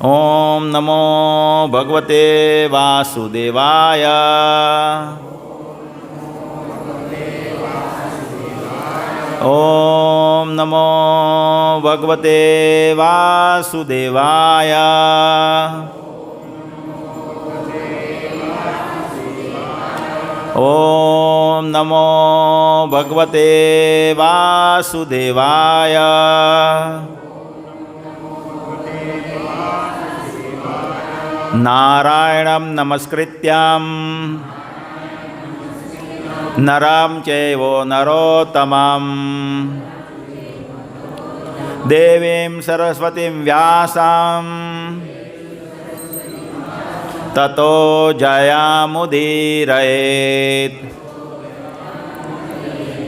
ओम नमो भगवते वासुदेवाय। ओम नमो भगवते वासुदेवाय। ओम नमो भगवते वासुदेवाय। नारायणं नमस्कृत्यं नरं चैव नरोत्तमं देवीं सरस्वतीं व्यासं ततो जयामुदीरयेत्।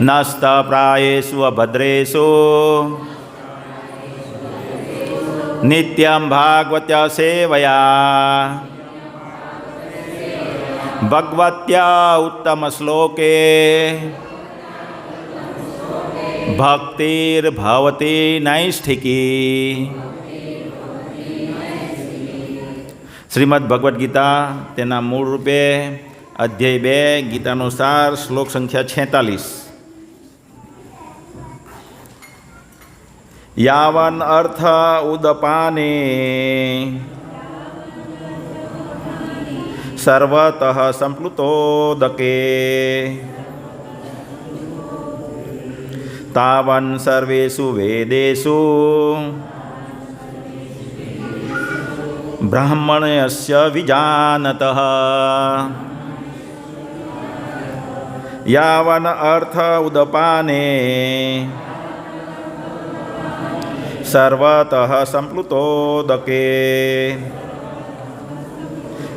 नस्तप्रायेषु अभद्रेषु नित्यं भागवत्या सेवया भगवत्या उत्तमश्लोके भक्तिर्भवति नैष्ठिकी। श्रीमद् भगवद गीता तेना मूળ રૂપે અધ્યાય 2 ગીતાનુસાર શ્લોક સંખ્યા 46। यावन अर्थ उदपाने सर्वतः संप्लुतोदके तावन सर्वेषु वेदेषु ब्राह्मणस्य विजानतः। यावन अर्थ उदपाने सर्वतः संप्लुतोदके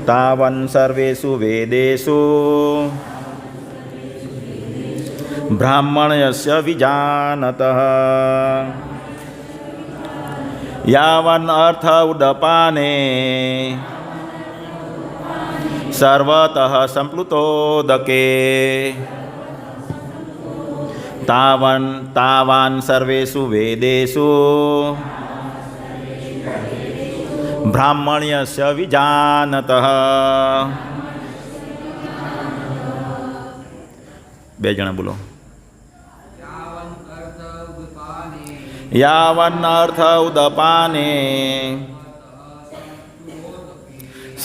तावन सर्वेषु वेदेषु ब्राह्मणस्य विजानतः। यावन अर्थ उदपाने सर्वतः संप्लुतोदके तावान सर्वेषु वेदेषु ब्राह्मण्यस्य विजानतः। बे जणा बोलो। यावन अर्थ उदपाने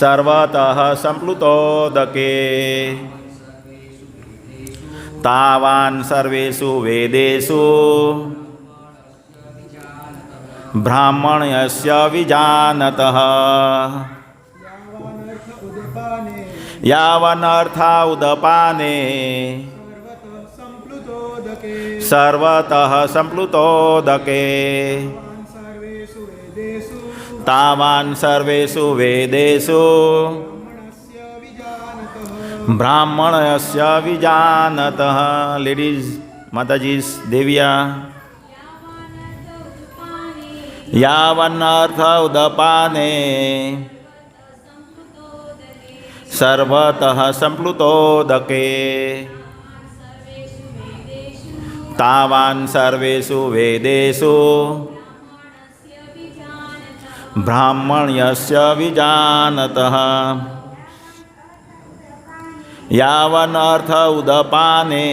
सर्वतः संप्लुतोदके तावान सर्वेषु वेदेषु ब्राह्मण्यस्य विजानतः। यावन अर्थ उदपाने सर्वतः संप्लुतोदके तावान सर्वेषु वेदेषु ब्राह्मणस्य विजानतः। लेडीज माताजी देविया। यावन अर्थ उदपाने सर्वतः संप्लुतोदके तावान सर्वेषु वेदेषु ब्राह्मण्यस्य विजानतः। यावन अर्थ उदपाने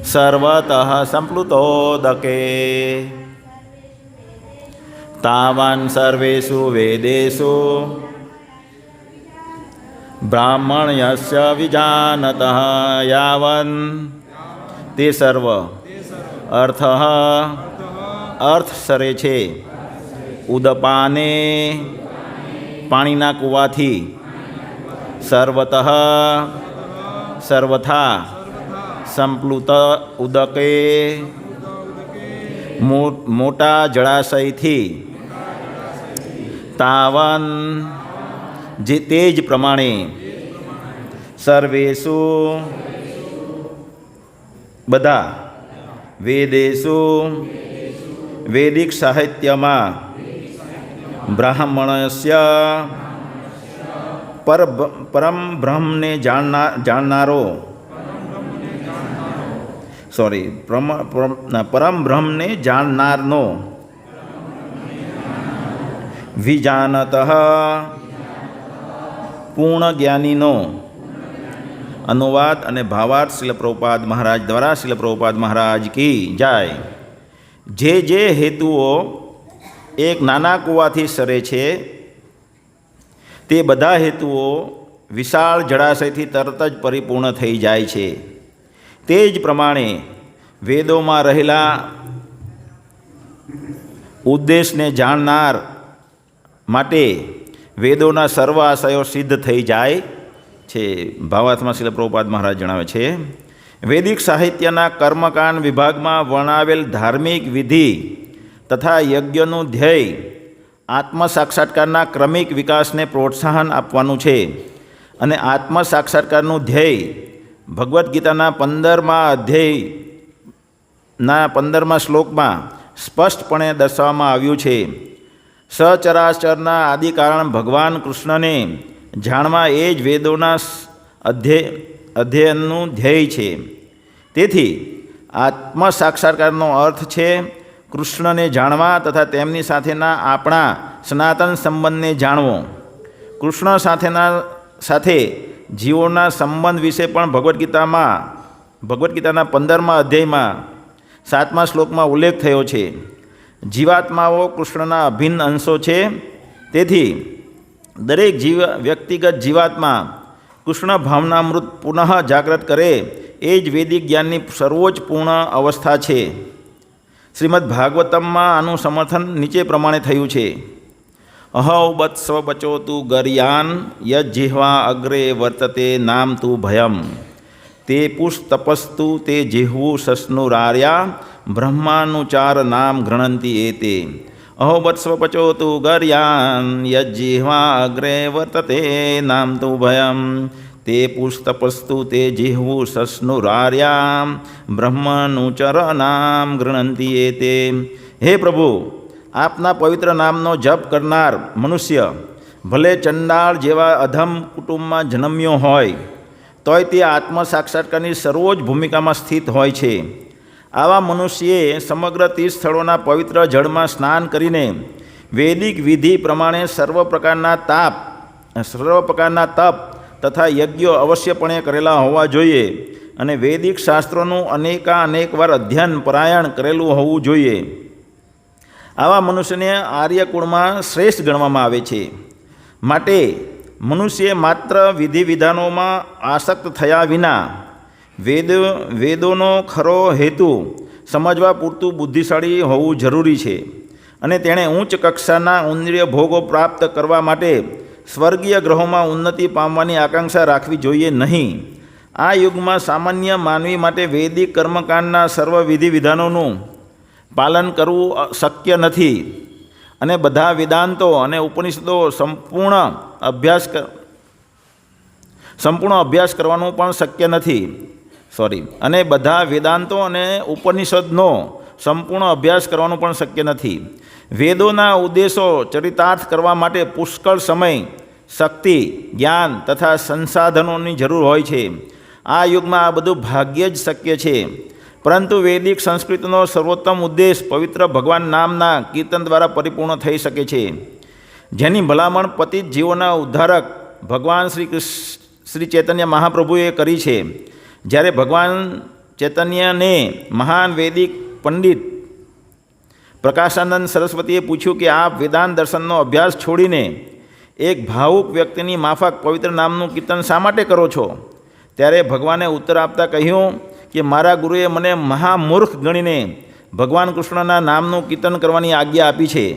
सर्वतः संप्लुतोदके तावान सर्वेषु वेदेषु ब्राह्मण्यस्य विजानतः। यावन ते सर्व अर्थ अर्थ सरे छे उदपाने पाणीना कूवाथी सर्वतः सर्वथा संप्लुत उदके मोटा जलाशयथी तावन जे तेज प्रमाणे सर्वेषु बधा वेदेषु वैदिक साहित्य में ब्राह्मणस्य परम ब्रह्म ने जाननारो परम ब्रह्म ने जाननारनो વિજાનતઃ પૂર્ણ જ્ઞાનીનો અનુવાદ અને ભાવાર્થ શીલ પ્રભુપાદ મહારાજ દ્વારા શીલ પ્રભુપાદ મહારાજ કી જાય. જે હેતુઓ એક નાના કૂવાથી સરે છે તે બધા હેતુઓ વિશાળ જળાશયથી તરત જ પરિપૂર્ણ થઈ જાય છે. તે જ પ્રમાણે વેદોમાં રહેલા ઉદ્દેશને જાણનાર માટે વેદોના સર્વ આશયો સિદ્ધ થઈ જાય છે. ભાવાર્થમાં શીલ પ્રભુપાદ મહારાજ જણાવે છે, વૈદિક સાહિત્યના કર્મકાંડ વિભાગમાં વર્ણવેલ ધાર્મિક વિધિ તથા યજ્ઞનું ધ્યેય આત્મ સાક્ષાત્કારના ક્રમિક વિકાસને પ્રોત્સાહન આપવાનું છે અને આત્મ સાક્ષાત્કારનું ધ્યેય ભગવદ્ ગીતાના 15મા અધ્યાયના 15મા શ્લોકમાં સ્પષ્ટપણે દર્શાવવામાં આવ્યું છે. સચરાચરના આદિ કારણ ભગવાન કૃષ્ણને જાણવા એ જ વેદોના અધ્યયનનું ધ્યેય છે. તેથી આત્મ સાક્ષાત્કારનો અર્થ છે કૃષ્ણને જાણવા તથા તેમની સાથેના આપણા સનાતન સંબંધને જાણવો. કૃષ્ણ સાથે જીવોના સંબંધ વિશે પણ ભગવદ્ ગીતાના 15મા અધ્યાયમાં 7મા શ્લોકમાં ઉલ્લેખ થયો છે. જીવાત્માઓ કૃષ્ણના અભિન્ન અંશો છે. તેથી દરેક વ્યક્તિગત જીવાત્મા કૃષ્ણ ભાવનામૃત પુનઃ જાગૃત કરે એ જ વૈદિક જ્ઞાનની સર્વોચ્ચ પૂર્ણ અવસ્થા છે. શ્રીમદ્ ભાગવતમમાં આનું સમર્થન નીચે પ્રમાણે થયું છે. અહૌ બત્સ્વ બચોતુ ગર્યાન યજ્જિહ્વા અગ્રે વર્તતે નામ તુ ભયમ તે પુસ્તપસ્તુ તે જિહ્વું સસ્નુરાર્યા બ્રહ્માનુચાર નામ ગૃણંતી એતે. અહો બત્સ્વ પચોતુ ગર્યાન યજ્જિહ્વા અગ્રે વર્તતે નામ તુ ભયમ તે પુસ્તપસ્તુ તે જિહ્વું સસ્નુરાર્યા બ્રહ્મનુચર નામ ગૃણંતી એતે. હે પ્રભુ, આપના પવિત્ર નામનો જપ કરનાર મનુષ્ય ભલે ચંડાળ જેવા અધમ કુટુંબમાં જન્મ્યો હોય તોય તે આત્મ સાક્ષાત્કારની સર્વોચ્ચ ભૂમિકામાં સ્થિત હોય છે. આવા મનુષ્યએ સમગ્ર તીર્થ સ્થળોના પવિત્ર જળમાં સ્નાન કરીને વૈદિક વિધિ પ્રમાણે સર્વ પ્રકારના તપ તથા યજ્ઞો અવશ્યપણે કરેલા હોવા જોઈએ અને વૈદિક શાસ્ત્રોનું અનેક વાર અધ્યયન પરાયણ કરેલું હોવું જોઈએ. આવા મનુષ્યને આર્યકુળમાં શ્રેષ્ઠ ગણવામાં આવે છે. માટે મનુષ્યએ માત્ર વિધિ વિધાનોમાં આસક્ત થયા વિના વેદોનો ખરો હેતુ સમજવા પૂરતું બુદ્ધિશાળી હોવું જરૂરી છે અને તેણે ઉચ્ચ કક્ષાના ઇન્દ્રિય ભોગો પ્રાપ્ત કરવા માટે સ્વર્ગીય ગ્રહોમાં ઉન્નતિ પામવાની આકાંક્ષા રાખવી જોઈએ નહીં. આ યુગમાં સામાન્ય માનવી માટે વૈદિક કર્મકાંડના સર્વ વિધિ વિધાનોનું પાલન કરવું શક્ય નથી અને બધા વેદાંતો અને ઉપનિષદો સંપૂર્ણ અભ્યાસ કરવાનું પણ શક્ય નથી. અને બધા વેદાંતો અને ઉપનિષદનો સંપૂર્ણ અભ્યાસ કરવાનો પણ શક્ય નથી. વેદોના ઉદ્દેશો ચરિતાર્થ કરવા માટે પુષ્કળ સમય, શક્તિ, જ્ઞાન તથા સંસાધનોની જરૂર હોય છે. આ યુગમાં આ બધું ભાગ્યે જ શક્ય છે. પરંતુ વૈદિક સંસ્કૃતિનો સર્વોત્તમ ઉદ્દેશ પવિત્ર ભગવાન નામના કીર્તન દ્વારા પરિપૂર્ણ થઈ શકે છે, જેની ભલામણ પતિત જીવોના ઉદ્ધારક ભગવાન શ્રી ચૈતન્ય મહાપ્રભુએ કરી છે. જ્યારે ભગવાન ચૈતન્યને મહાન વૈદિક પંડિત પ્રકાશાનંદ સરસ્વતીએ પૂછ્યું કે આપ વેદાંત દર્શનનો અભ્યાસ છોડીને એક ભાવુક વ્યક્તિની માફક પવિત્ર નામનું કીર્તન શા માટે કરો છો? ત્યારે ભગવાને ઉત્તર આપતા કહ્યું કે મારા ગુરુએ મને મહામૂર્ખ ગણીને ભગવાન કૃષ્ણના નામનું કીર્તન કરવાની આજ્ઞા આપી છે.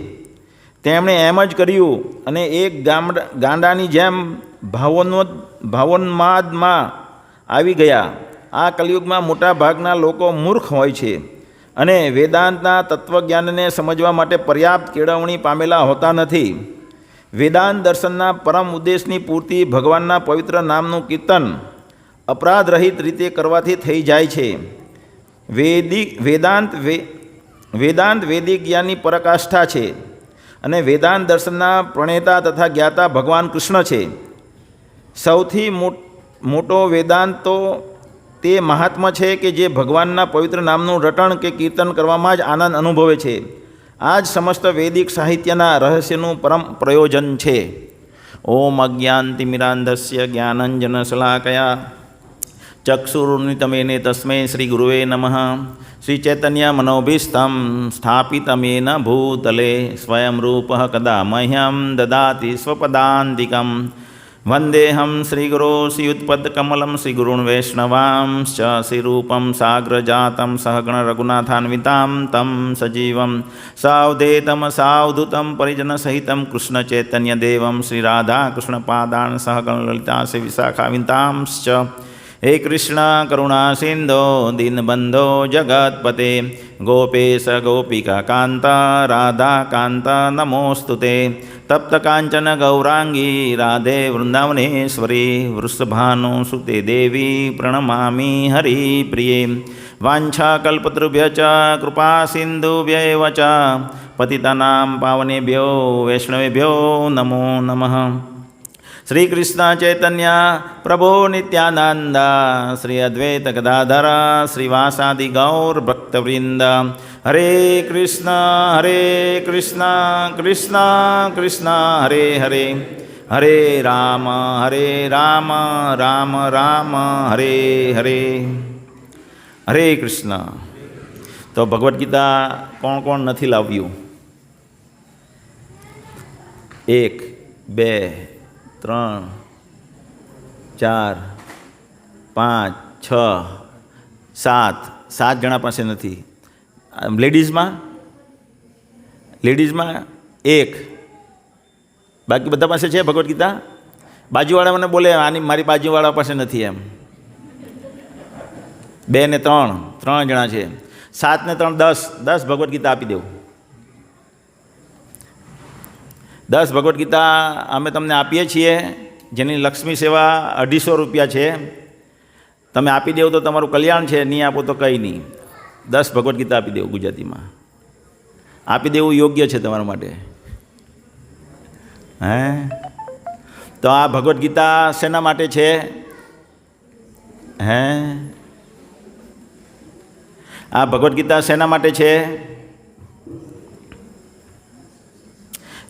તેમણે એમ જ કર્યું અને એક ગાંડાની જેમ ભાવોન્માદમાં આવી ગયા. આ કલિયુગમાં મોટા ભાગના લોકો મૂર્ખ હોય છે અને વેદાંતના તત્વજ્ઞાનને સમજવા માટે પર્યાપ્ત કેળવણી પામેલા હોતા નથી. વેદાંત દર્શનના પરમ ઉદ્દેશની પૂર્તિ ભગવાનના પવિત્ર નામનું કીર્તન અપરાધરહિત રીતે કરવાથી થઈ જાય છે. વેદાંત વૈદિક જ્ઞાનની પરાકાષ્ઠા છે અને વેદાંત દર્શનના પ્રણેતા તથા જ્ઞાતા ભગવાન કૃષ્ણ છે. સૌથી મોટો વેદાંત તો તે મહાત્મા છે કે જે ભગવાનના પવિત્ર નામનું રટણ કે કીર્તન કરવામાં જ આનંદ અનુભવે છે આ જ સમસ્ત વૈદિક સાહિત્યના રહસ્યનું પરમ પ્રયોજન છે. ઓમ અજ્ઞાનતિમિરાંધસ્ય જ્ઞાનંજનશલાકયા ચક્ષુરુન્મિલિતમેન તસ્મૈ શ્રી ગુરુવે નમઃ. શ્રી ચૈતન્ય મનોભીષ્ટં સ્થાપિતમેન ભૂતલે સ્વયં રૂપઃ કદા મહ્યં દદાતિ સ્વપદાન્તિકં. વંદેહં શ્રીગુરો શ્રીયુત્પદકમलं શ્રીગુરૂन् વૈષ્ણવાંશ્ચ શ્રીરૂપં સાગ્રજાतं સહગણ રઘુનાથાન્વિતાં तं સજીવં સાવધેतं સાવધૂतं પરિજનસહિतं કૃષ્ણચૈતન્યદેવં શ્રીરાધાકૃષ્ણપાદાन् સહગણ લલિતા શ્રી વિશાખાવિતાંશ્ચ. હે કૃષ્ણ કરુણા સિંધો દીનબંધો જગત્પતે ગોપેશ ગોપિકા કાંત રાધા કાંત નમોસ્તુતે. તપ્ત કાંચન ગૌરાંગી રાધે વૃંદાવનેશ્વરી વૃષભાનુસુતે દેવી પ્રણમામિ હરિપ્રિયે. વાંછાકલ્પતૃભ્ય ચ કૃપા સિંધુભ્યૈવ ચ પતિતાનાં પાવનેભ્યો વૈષ્ણવેભ્યો નમો નમઃ. શ્રી કૃષ્ણ ચૈતન્ય પ્રભો નિત્યાનંદ શ્રી અદ્વૈત ગદાધર શ્રીવાસાદિ ગૌર ભક્તવૃંદ. હરે કૃષ્ણ કૃષ્ણ કૃષ્ણ હરે હરે હરે રામ રામ રામ હરે હરે. હરે કૃષ્ણ. તો ભગવદ્ ગીતા કોણ કોણ નથી લાવ્યું? 1 2 3 4 5 6 7 જણા પાસે નથી. લેડીઝમાં 1, બાકી બધા પાસે છે ભગવદ્ ગીતા. બાજુવાળા મને બોલે આની મારી બાજુવાળા પાસે નથી એમ. 2 ને 3 જણા છે. 7 ને 3 10 ભગવદ્ ગીતા આપી દેવું. 10 ભગવદ્ ગીતા અમે તમને આપીએ છીએ, જેની લક્ષ્મી સેવા 250 રૂપિયા છે. તમે આપી દેવો તો તમારું કલ્યાણ છે, નહીં આપો તો કંઈ નહીં. 10 ભગવદ્ ગીતા આપી દેવું. ગુજરાતીમાં આપી દેવું યોગ્ય છે તમારા માટે. હે તો આ ભગવદ્ ગીતા શેના માટે છે? હે આ ભગવદ્ ગીતા શેના માટે છે?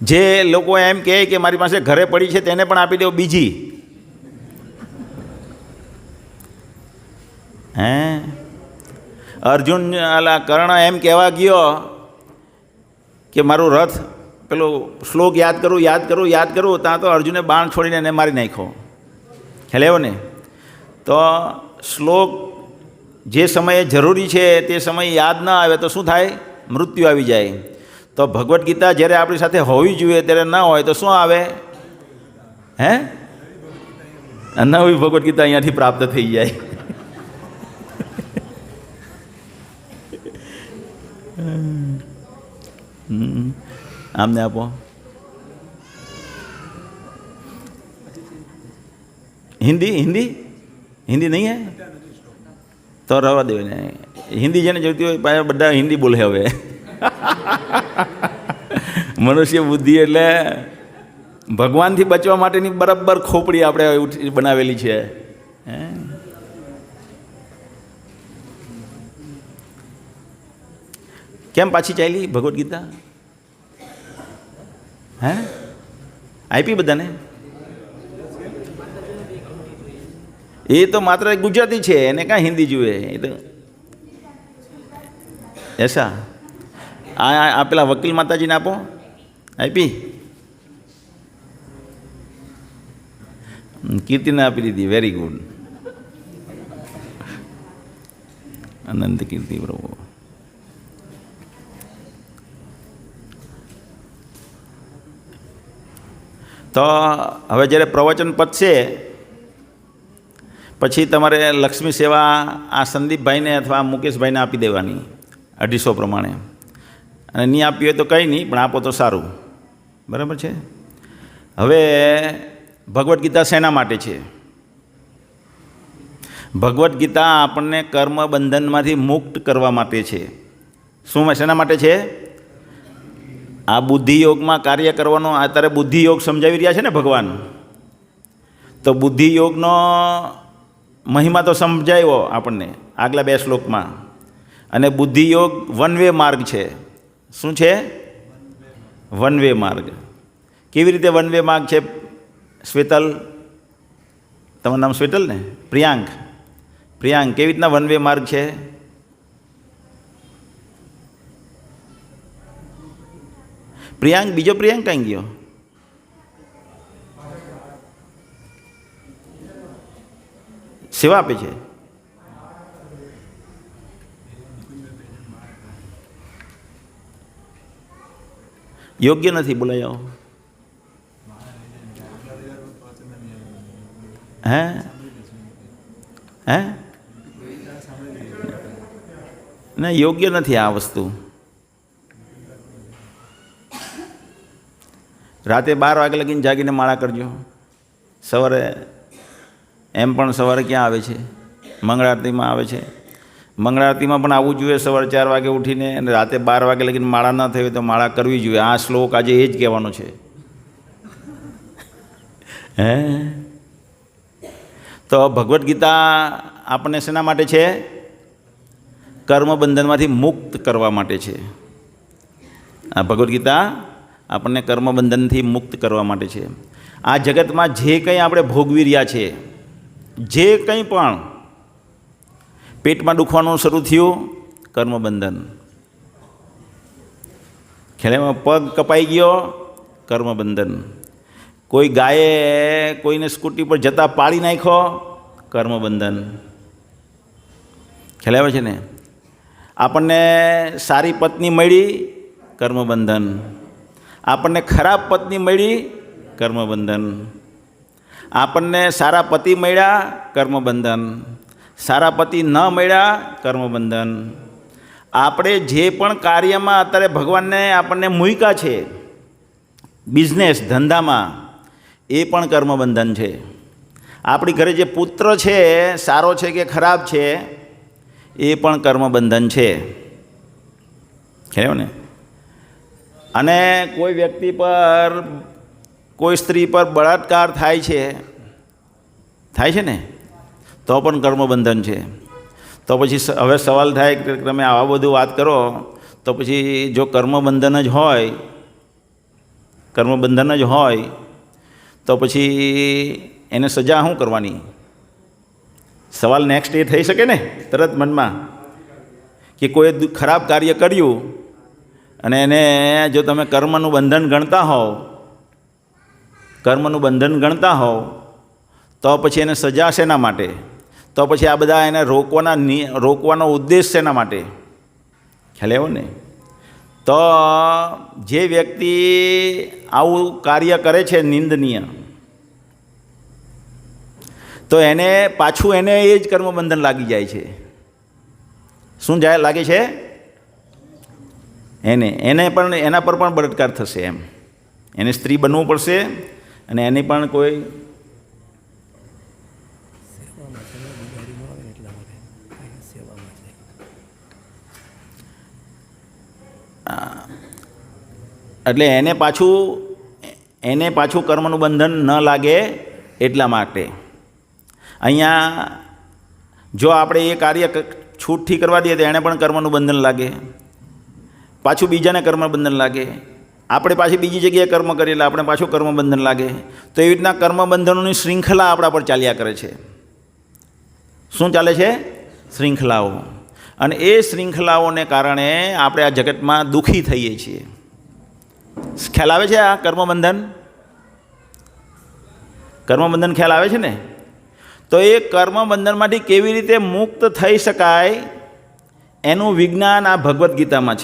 જે લોકો એમ કહે કે મારી પાસે ઘરે પડી છે તેને પણ આપી દેવું બીજી. હે અર્જુન કર્ણ એમ કહેવા ગયો કે મારું રથ પેલો શ્લોક યાદ કરું ત્યાં તો અર્જુને બાણ છોડીને એને મારી નાખ્યો. ખ્યાલ આવ્યો ને? તો શ્લોક જે સમયે જરૂરી છે તે સમયે યાદ ન આવે તો શું થાય? મૃત્યુ આવી જાય. તો ભગવદ્ ગીતા જ્યારે આપણી સાથે હોવી જોઈએ ત્યારે ન હોય તો શું આવે? હે નવી ભગવદ્ ગીતા અહીંયાથી પ્રાપ્ત થઈ જાય. આમને આપો. હિન્દી નહીં હે તો રહેવા દો ને. હિન્દી જેને જોઈતી હોય બધા હિન્દી બોલે. હવે મનુષ્ય બુદ્ધિ એટલે ભગવાનથી બચવા માટેની બરાબર ખોપડી આપણે બનાવેલી છે. કેમ પાછી ચાલી ભગવદ્ ગીતા? હે આપી બધાને? એ તો માત્ર ગુજરાતી છે, એને કાં હિન્દી જુએ? એ તો એસા આ પેલા વકીલ માતાજીને આપો. આપી? કીર્તિને આપી દીધી. Very good. અનંત કીર્તિ પ્રભુ. તો હવે જ્યારે પ્રવચન પતશે પછી તમારે લક્ષ્મી સેવા આ સંદીપભાઈને અથવા મુકેશભાઈને આપી દેવાની 250 પ્રમાણે. અને નહીં આપી હોય તો કંઈ નહીં, પણ આપો તો સારું. બરાબર છે? હવે ભગવદ્ ગીતા શેના માટે છે? ભગવદ્ ગીતા આપણને કર્મ બંધનમાંથી મુક્ત કરવા માટે છે. શું શેના માટે છે? આ બુદ્ધિયોગમાં કાર્ય કરવાનો અત્યારે બુદ્ધિયોગ સમજાવી રહ્યા છે ને ભગવાન. તો બુદ્ધિયોગનો મહિમા તો સમજાવ્યો આપણને આગલા 2 શ્લોકમાં. અને બુદ્ધિયોગ વન વે માર્ગ છે. શું છે? વન વે માર્ગ. કેવી રીતે વન વે માર્ગ છે શ્વેતલ? તમારું નામ શ્વેતલ ને? પ્રિયાંક, પ્રિયાંક કેવી રીતના વન વે માર્ગ છે? પ્રિયાંક, બીજો પ્રિયાંક કઈ ગયો? સેવા આપે છે. યોગ્ય નથી, બોલાય આવો. હે હે ના, યોગ્ય નથી આ વસ્તુ. રાતે 12 વાગે લગીને જાગીને માળા કરજો. સવારે એમ પણ સવારે ક્યાં આવે છે? મંગળ આરતીમાં આવે છે. મંગળ આરતીમાં પણ આવવું જોઈએ સવારે 4 વાગે ઉઠીને, અને રાતે 12 વાગે લગીને માળા ન થઈ હોય તો માળા કરવી જોઈએ. આ શ્લોક આજે એ જ કહેવાનો છે. હે તો ભગવદ્ ગીતા આપણને શેના માટે છે? કર્મબંધનમાંથી મુક્ત કરવા માટે છે. આ ભગવદ્ ગીતા આપણને કર્મબંધનથી મુક્ત કરવા માટે છે. આ જગતમાં જે કંઈ આપણે ભોગવી રહ્યા છે, જે કંઈ પણ પેટમાં દુખવાનું શરૂ થયું, કર્મબંધન. ખેલેમાં પગ કપાઈ ગયો, કર્મબંધન. કોઈ ગાયે કોઈને સ્કૂટી પર જતા પાડી નાખ્યો, કર્મબંધન. ખ્યાલ આવે છે ને? આપણને સારી પત્ની મળી, કર્મબંધન. આપણને ખરાબ પત્ની મળી, કર્મબંધન. આપણને સારા પતિ મળ્યા, કર્મબંધન. સારા પતિ ન મળ્યા, કર્મબંધન. આપણે જે પણ કાર્યમાં અત્યારે ભગવાનને આપણને મૂક્યા છે, બિઝનેસ ધંધામાં, એ પણ કર્મબંધન છે. આપણી ઘરે જે પુત્ર છે, સારો છે કે ખરાબ છે, એ પણ કર્મબંધન છે. ખ્યાલ ને? અને કોઈ વ્યક્તિ પર, કોઈ સ્ત્રી પર બળાત્કાર થાય છે ને, તો પણ કર્મબંધન છે. તો પછી હવે સવાલ થાય કે તમે આવા બધું વાત કરો, તો પછી જો કર્મબંધન જ હોય, તો પછી એને સજા શું કરવાની? સવાલ નેક્સ્ટ એ થઈ શકે ને તરત મનમાં, કે કોઈ ખરાબ કાર્ય કર્યું અને એને જો તમે કર્મનું બંધન ગણતા હોવ, તો પછી એને સજા શેના માટે? તો પછી આ બધા એને રોકવાનો ઉદ્દેશ શેના માટે? ખ્યાલ આવ્યો ને? તો જે વ્યક્તિ આવું કાર્ય કરે છે નિંદનીય, તો એને પાછું એ જ કર્મબંધન લાગી જાય છે. શું લાગે છે? એને પણ એના પર પણ બળાત્કાર થશે. એમ એને સ્ત્રી બનવું પડશે, અને એની પણ કોઈ એટલે એને પાછું કર્મનું બંધન ન લાગે એટલા માટે અહીંયા જો આપણે એ કાર્ય છૂટથી કરવા દઈએ તો એને પણ કર્મનું બંધન લાગે, પાછું બીજાને કર્મબંધન લાગે. આપણે પાછી બીજી જગ્યાએ કર્મ કરીએ એટલે આપણે પાછું કર્મબંધન લાગે. તો એવી રીતના કર્મબંધનોની શૃંખલા આપણા પર ચાલ્યા કરે છે. શું ચાલે છે? શૃંખલાઓ. અને એ શૃંખલાઓને કારણે આપણે આ જગતમાં દુઃખી થઈએ છીએ. ખ્યાલ આવે છે? આ કર્મબંધન ખ્યાલ આવે છે ને? તો એ કર્મબંધનમાંથી કેવી રીતે મુક્ત થઈ શકાય, એનું વિજ્ઞાન આ ભગવદ્ ગીતામાં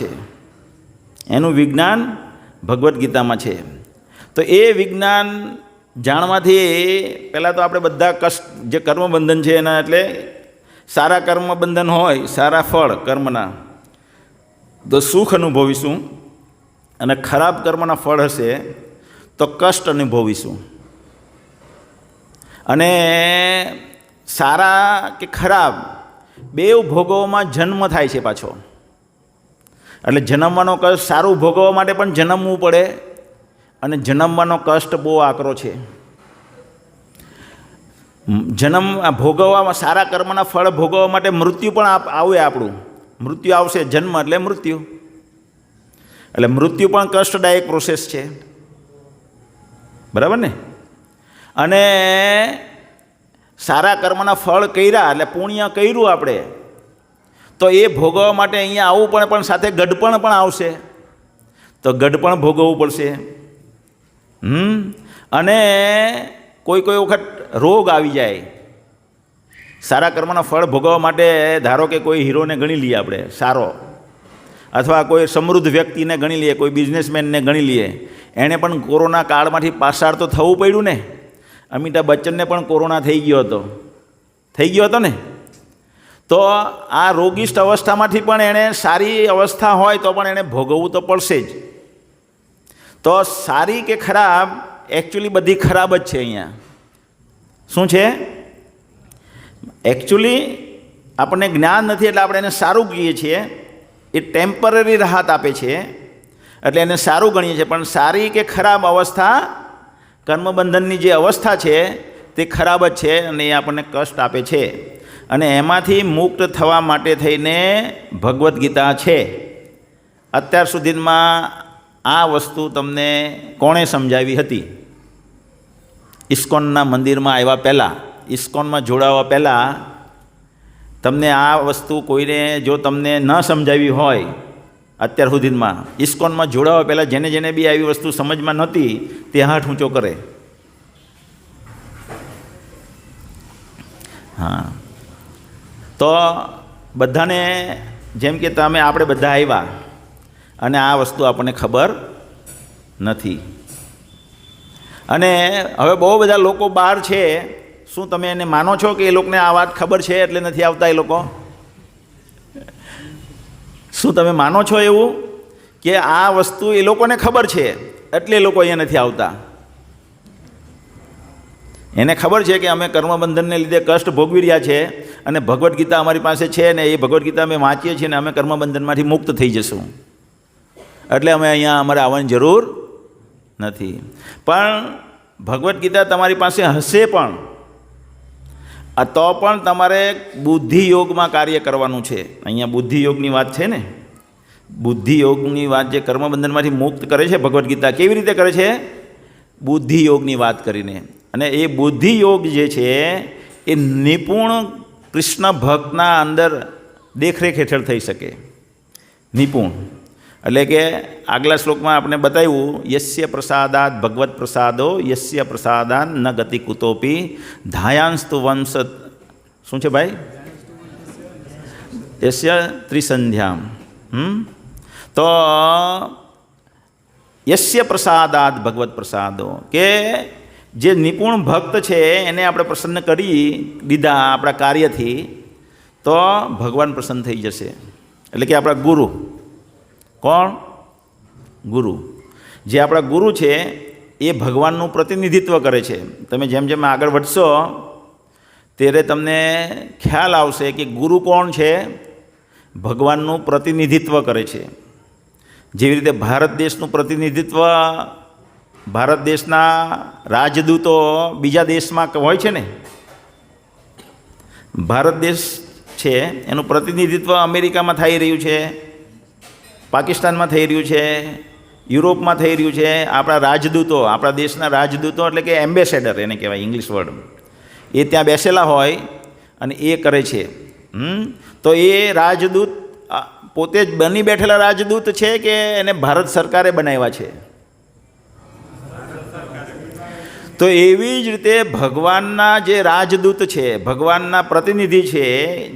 છે. તો એ વિજ્ઞાન જાણવાથી પહેલાં તો આપણે બધા કષ્ટ, જે કર્મબંધન છે એના, એટલે સારા કર્મબંધન હોય, સારા ફળ કર્મના, તો સુખ અનુભવીશું, અને ખરાબ કર્મના ફળ હશે તો કષ્ટ અનુભવીશું. અને સારા કે ખરાબ બેવ ભોગવવામાં જન્મ થાય છે પાછો. એટલે જન્મવાનો કષ્ટ, સારું ભોગવવા માટે પણ જન્મવું પડે, અને જન્મવાનો કષ્ટ બહુ આકરો છે. ભોગવવામાં, સારા કર્મના ફળ ભોગવવા માટે મૃત્યુ પણ આવે. આપણું મૃત્યુ આવશે, જન્મ એટલે મૃત્યુ. એટલે મૃત્યુ પણ કષ્ટદાયક પ્રોસેસ છે, બરાબર ને? અને સારા કર્મના ફળ કર્યા એટલે પુણ્ય કર્યું આપણે, તો એ ભોગવવા માટે અહીંયા આવવું પણ સાથે ગઢપણ પણ આવશે, તો ગઢપણ ભોગવવું પડશે. અને કોઈ વખત રોગ આવી જાય. સારા કર્મના ફળ ભોગવવા માટે ધારો કે કોઈ હીરોને ગણી લઈએ આપણે સારો, અથવા કોઈ સમૃદ્ધ વ્યક્તિને ગણી લઈએ, કોઈ બિઝનેસમેનને ગણી લઈએ, એણે પણ કોરોના કાળમાંથી પાસાર તો થવું પડ્યું ને. અમિતાભ બચ્ચનને પણ કોરોના થઈ ગયો હતો ને. તો આ રોગિષ્ટ અવસ્થામાંથી પણ એણે સારી અવસ્થા હોય તો પણ એણે ભોગવવું તો પડશે જ. તો સારી કે ખરાબ, એકચ્યુઅલી બધી ખરાબ જ છે. અહીંયા શું છે? એકચ્યુઅલી આપણને જ્ઞાન નથી એટલે આપણે એને સારું કહીએ છીએ. એ ટેમ્પરરી રાહત આપે છે એટલે એને સારું ગણીએ છીએ. પણ સારી કે ખરાબ અવસ્થા, કર્મબંધનની જે અવસ્થા છે તે ખરાબ જ છે અને એ આપણને કષ્ટ આપે છે. અને એમાંથી મુક્ત થવા માટે થઈને ભગવદ્ ગીતા છે. અત્યાર સુધીમાં આ વસ્તુ તમને કોણે સમજાવી હતી? ઇસ્કોનના મંદિરમાં આવ્યા પહેલાં, ઇસ્કોનમાં જોડાવા પહેલાં તમને આ વસ્તુ કોઈને જો તમને ન સમજાવી હોય અત્યાર સુધીમાં, ઇસ્કોનમાં જોડાવા પહેલાં જેને બી આવી વસ્તુ સમજમાં નહોતી તે હાથ ઊંચો કરે. હા, તો બધાને જેમ કે આપણે બધા આવ્યા અને આ વસ્તુ આપણને ખબર નથી. અને હવે બહુ બધા લોકો બહાર છે, શું તમે એને માનો છો કે એ લોકોને આ વાત ખબર છે એટલે નથી આવતા એ લોકો? શું તમે માનો છો એવું કે આ વસ્તુ એ લોકોને ખબર છે એટલે એ લોકો અહીંયા નથી આવતા? એને ખબર છે કે અમે કર્મબંધનને લીધે કષ્ટ ભોગવી રહ્યા છે અને ભગવદ્ ગીતા અમારી પાસે છે ને એ ભગવદ્ ગીતા અમે વાંચીએ છીએ ને અમે કર્મબંધનમાંથી મુક્ત થઈ જશું એટલે અમે અહીંયા અમારે આવવાની જરૂર નથી. પણ ભગવદ્ ગીતા તમારી પાસે હશે પણ તો પણ તમારે બુદ્ધિયોગમાં કાર્ય કરવાનું છે. અહીંયા બુદ્ધિયોગની વાત છે ને, બુદ્ધિયોગની વાત જે કર્મબંધનમાંથી મુક્ત કરે છે ભગવદ્ ગીતા, કેવી રીતે કરે છે? બુદ્ધિયોગની વાત કરીને. અને એ બુદ્ધિયોગ જે છે એ નિપુણ કૃષ્ણ ભક્તના અંદર દેખરેખ હેઠળ થઈ શકે. નિપુણ એટલે કે આગલા શ્લોકમાં આપણે બતાવ્યું, યસ્ય પ્રસાદાત ભગવત પ્રસાદો યસ્ય પ્રસાદાન ન ગતિ કુતોપી ધાયાંસ્તુ વંશ. શું છે ભાઈ? યસ્ય ત્રિસંધ્યામ. તો યસ્ય પ્રસાદાત ભગવત પ્રસાદો, કે જે નિપુણ ભક્ત છે એને આપણે પ્રસન્ન કરી દીધા આપણા કાર્યથી તો ભગવાન પ્રસન્ન થઈ જશે. એટલે કે આપણા ગુરુ. કોણ? ગુરુ. જે આપણા ગુરુ છે એ ભગવાનનું પ્રતિનિધિત્વ કરે છે. તમે જેમ જેમ આગળ વધશો ત્યારે તમને ખ્યાલ આવશે કે ગુરુ કોણ છે? ભગવાનનું પ્રતિનિધિત્વ કરે છે. જેવી રીતે ભારત દેશનું પ્રતિનિધિત્વ, ભારત દેશના રાજદૂતો બીજા દેશમાં હોય છે ને, ભારત દેશ છે એનું પ્રતિનિધિત્વ અમેરિકામાં થઈ રહ્યું છે, પાકિસ્તાનમાં થઈ રહ્યું છે, યુરોપમાં થઈ રહ્યું છે. આપણા રાજદૂતો, આપણા દેશના રાજદૂતો એટલે કે એમ્બેસેડર એને કહેવાય ઇંગ્લિશ વર્ડ, એ ત્યાં બેસેલા હોય અને એ કરે છે. તો એ રાજદૂત પોતે જ બની બેઠેલા રાજદૂત છે કે એને ભારત સરકારે બનાવ્યા છે? તો એવી જ રીતે ભગવાનના જે રાજદૂત છે, ભગવાનના પ્રતિનિધિ છે,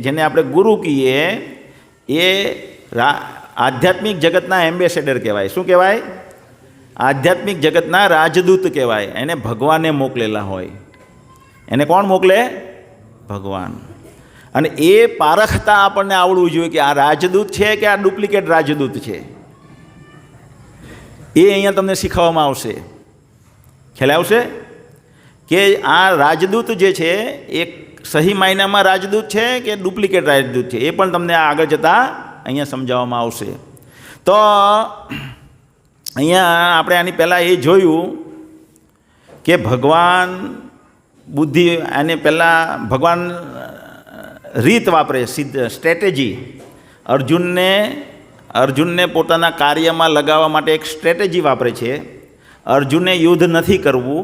જેને આપણે ગુરુ કહીએ, એ આધ્યાત્મિક જગતના એમ્બેસેડર કહેવાય. શું કહેવાય? આધ્યાત્મિક જગતના રાજદૂત કહેવાય. એને ભગવાને મોકલેલા હોય. એને કોણ મોકલે? ભગવાન. અને એ પારખતા આપણને આવડવું જોઈએ કે આ રાજદૂત છે કે આ ડુપ્લિકેટ રાજદૂત છે. એ અહીંયા તમને શીખવવામાં આવશે. ખ્યાલ આવશે કે આ રાજદૂત જે છે એ સહી માયનામાં રાજદૂત છે કે ડુપ્લિકેટ રાજદૂત છે, એ પણ તમને આગળ જતાં અહીંયા સમજાવવામાં આવશે. તો અહીંયા આપણે આની પહેલાં એ જોયું કે ભગવાન બુદ્ધિ, આને પહેલાં ભગવાન રીત વાપરે, સ્ટ્રેટેજી. અર્જુનને પોતાના કાર્યમાં લગાવવા માટે એક સ્ટ્રેટેજી વાપરે છે. અર્જુને યુદ્ધ નથી કરવું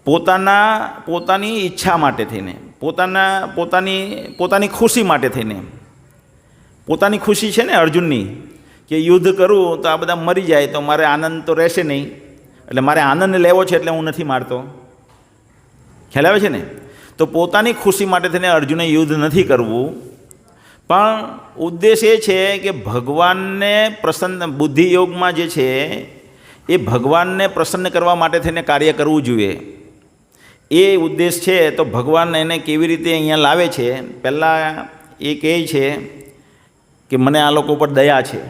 પોતાની ઈચ્છા માટે થઈને, પોતાની ખુશી માટે થઈને. પોતાની ખુશી છે ને અર્જુનની કે યુદ્ધ કરું તો આ બધા મરી જાય તો મારે આનંદ તો રહેશે નહીં, એટલે મારે આનંદ લેવો છે એટલે હું નથી મારતો. ખ્યાલ આવે છે ને? તો પોતાની ખુશી માટે થઈને અર્જુને યુદ્ધ નથી કરવું, પણ ઉદ્દેશ એ છે કે ભગવાનને પ્રસન્ન, બુદ્ધિયોગમાં જે છે એ ભગવાનને પ્રસન્ન કરવા માટે થઈને કાર્ય કરવું જોઈએ. એ ઉદ્દેશ છે. તો ભગવાન એને કેવી રીતે અહીંયા લાવે છે? પહેલાં એ કહે છે કે મને આ લોકો પર દયા છે,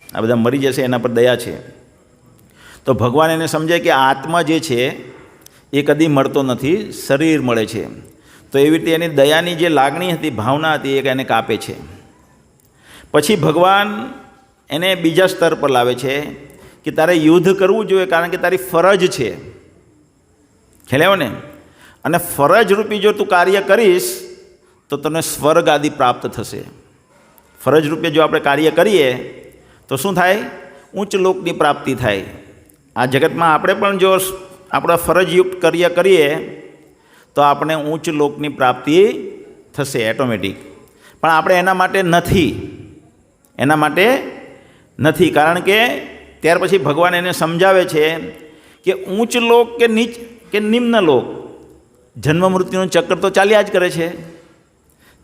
આ બધા મરી જશે એના પર દયા છે. તો ભગવાન એને સમજે કે આત્મા જે છે એ કદી મળતો નથી, શરીર મળે છે. તો એવી રીતે એની દયાની જે લાગણી હતી, ભાવના હતી, એ એને કાપે છે. પછી ભગવાન એને બીજા સ્તર પર લાવે છે કે તારે યુદ્ધ કરવું જોઈએ, કારણ કે તારી ફરજ છે. ખ્યાલ આવ્યો ને? અને ફરજ રૂપી જો તું કાર્ય કરીશ તો તને સ્વર્ગ આદિ પ્રાપ્ત થશે. ફરજ રૂપે જો આપણે કાર્ય કરીએ તો શું થાય? ઉચ્ચ લોકની પ્રાપ્તિ થાય. આ જગતમાં આપણે પણ જો આપણા ફરજયુક્ત કાર્ય કરીએ તો આપણે ઉચ્ચ લોકની પ્રાપ્તિ થશે ઓટોમેટિક. પણ આપણે એના માટે નથી, કારણ કે ત્યાર પછી ભગવાન એને સમજાવે છે કે ઉચ્ચ લોક કે નિમ્ન લોક, જન્મ મૃત્યુનું ચક્ર તો ચાલ્યા જ કરે છે.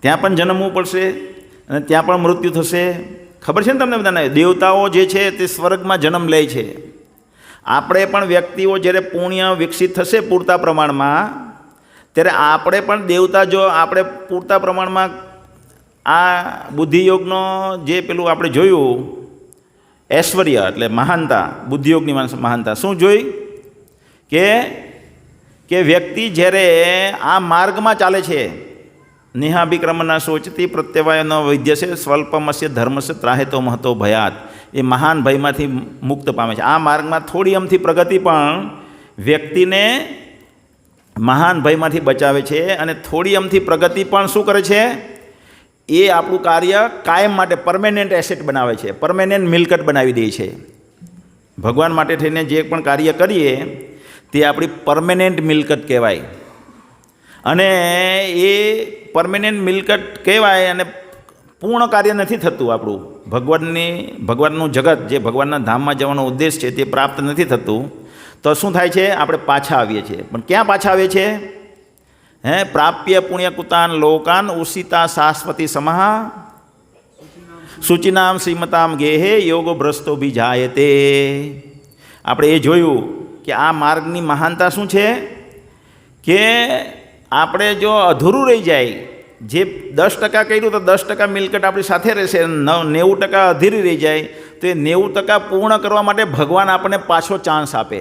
ત્યાં પણ જન્મવું પડશે અને ત્યાં પણ મૃત્યુ થશે. ખબર છે ને તમને બધાને? દેવતાઓ જે છે તે સ્વર્ગમાં જન્મ લે છે. આપણે પણ વ્યક્તિઓ જ્યારે પુણ્ય વિકસિત થશે પૂરતા પ્રમાણમાં, ત્યારે આપણે પણ દેવતા, જો આપણે પૂરતા પ્રમાણમાં આ બુદ્ધિયોગનો જે પેલું આપણે જોયું ઐશ્વર્ય એટલે મહાનતા, બુદ્ધિયોગની મહાનતા શું જોઈ? કે વ્યક્તિ જ્યારે આ માર્ગમાં ચાલે છે, નેહાભિક્રમના સોચતી પ્રત્યવાય ન વિદ્યસે સ્વલ્પમસ્ય ધર્મસ્ય ત્રાહેતો મહતો ભયાત. એ મહાન ભયમાંથી મુક્ત પામે છે. આ માર્ગમાં થોડી અમથી પ્રગતિ પણ વ્યક્તિને મહાન ભયમાંથી બચાવે છે, અને થોડી અમથી પ્રગતિ પણ શું કરે છે? એ આપણું કાર્ય કાયમ માટે પરમેનન્ટ એસેટ બનાવે છે, પરમેનન્ટ મિલકત બનાવી દે છે. ભગવાન માટે થઈને જે પણ કાર્ય કરીએ તે આપણી પરમેનન્ટ મિલકત કહેવાય. અને એ પરમેનન્ટ મિલકત કહેવાય, અને પૂર્ણ કાર્ય નથી થતું આપણું. ભગવાનનું જગત, જે ભગવાનના ધામમાં જવાનો ઉદ્દેશ છે, તે પ્રાપ્ત નથી થતું. તો શું થાય છે? આપણે પાછા આવીએ છીએ. પણ ક્યાં પાછા આવીએ છીએ? પ્રાપ્ય પુણ્યકુતાન લોકાન ઉષિતા શાશ્વતી સમઃ શુચિનામ શ્રીમતામ ગેહે યોગો ભ્રષ્ટો બીજાયતે. આપણે એ જોયું કે આ માર્ગની મહાનતા શું છે? કે આપણે જો અધૂરું રહી જાય, જે 10% કર્યું તો 10% મિલકત આપણી સાથે રહેશે, 90% અધૂરી રહી જાય તો એ 90% પૂર્ણ કરવા માટે ભગવાન આપણને પાછો ચાન્સ આપે,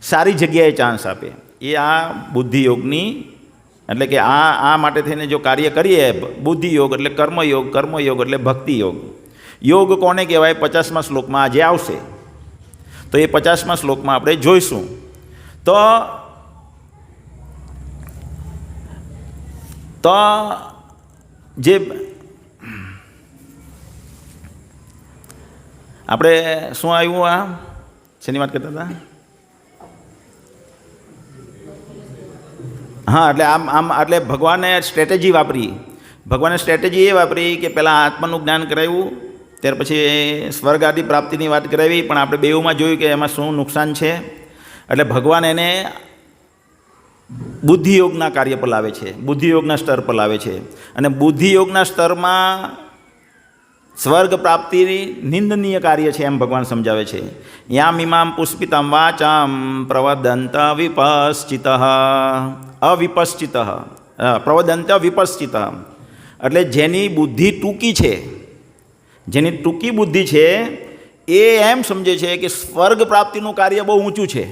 સારી જગ્યાએ ચાન્સ આપે. એ આ બુદ્ધિયોગની, એટલે કે આ માટે થઈને જો કાર્ય કરીએ, બુદ્ધિયોગ એટલે કર્મયોગ, કર્મયોગ એટલે ભક્તિયોગ. યોગ કોને કહેવાય? 50મા શ્લોકમાં આજે આવશે. તો એ 50મા શ્લોકમાં આપણે જોઈશું. તો જે આપણે શું આવ્યું? આ શેની વાત કરતા હતા? હા, એટલે એટલે ભગવાને સ્ટ્રેટેજી વાપરી. ભગવાને સ્ટ્રેટેજી એ વાપરી કે પહેલાં આત્માનું જ્ઞાન કરાવ્યું, ત્યાર પછી સ્વર્ગ આદિ પ્રાપ્તિની વાત કરાવી. પણ આપણે બેઉમાં જોયું કે એમાં શું નુકસાન છે. એટલે ભગવાન એને બુદ્ધિયોગના કાર્ય પર લાવે છે, બુદ્ધિયોગના સ્તર પર લાવે છે. અને બુદ્ધિયોગના સ્તરમાં સ્વર્ગ પ્રાપ્તિની નિંદનીય કાર્ય છે એમ ભગવાન સમજાવે છે. યામ ઇમામ પુષ્પિતમ વાચામ પ્રવદંત વિપશ્ચિત અવિપશ્ચિત પ્રવદંત વિપશ્ચિત. એટલે જેની બુદ્ધિ ટૂંકી છે, જેની ટૂંકી બુદ્ધિ છે, એ એમ સમજે છે કે સ્વર્ગ પ્રાપ્તિનું કાર્ય બહુ ઊંચું છે.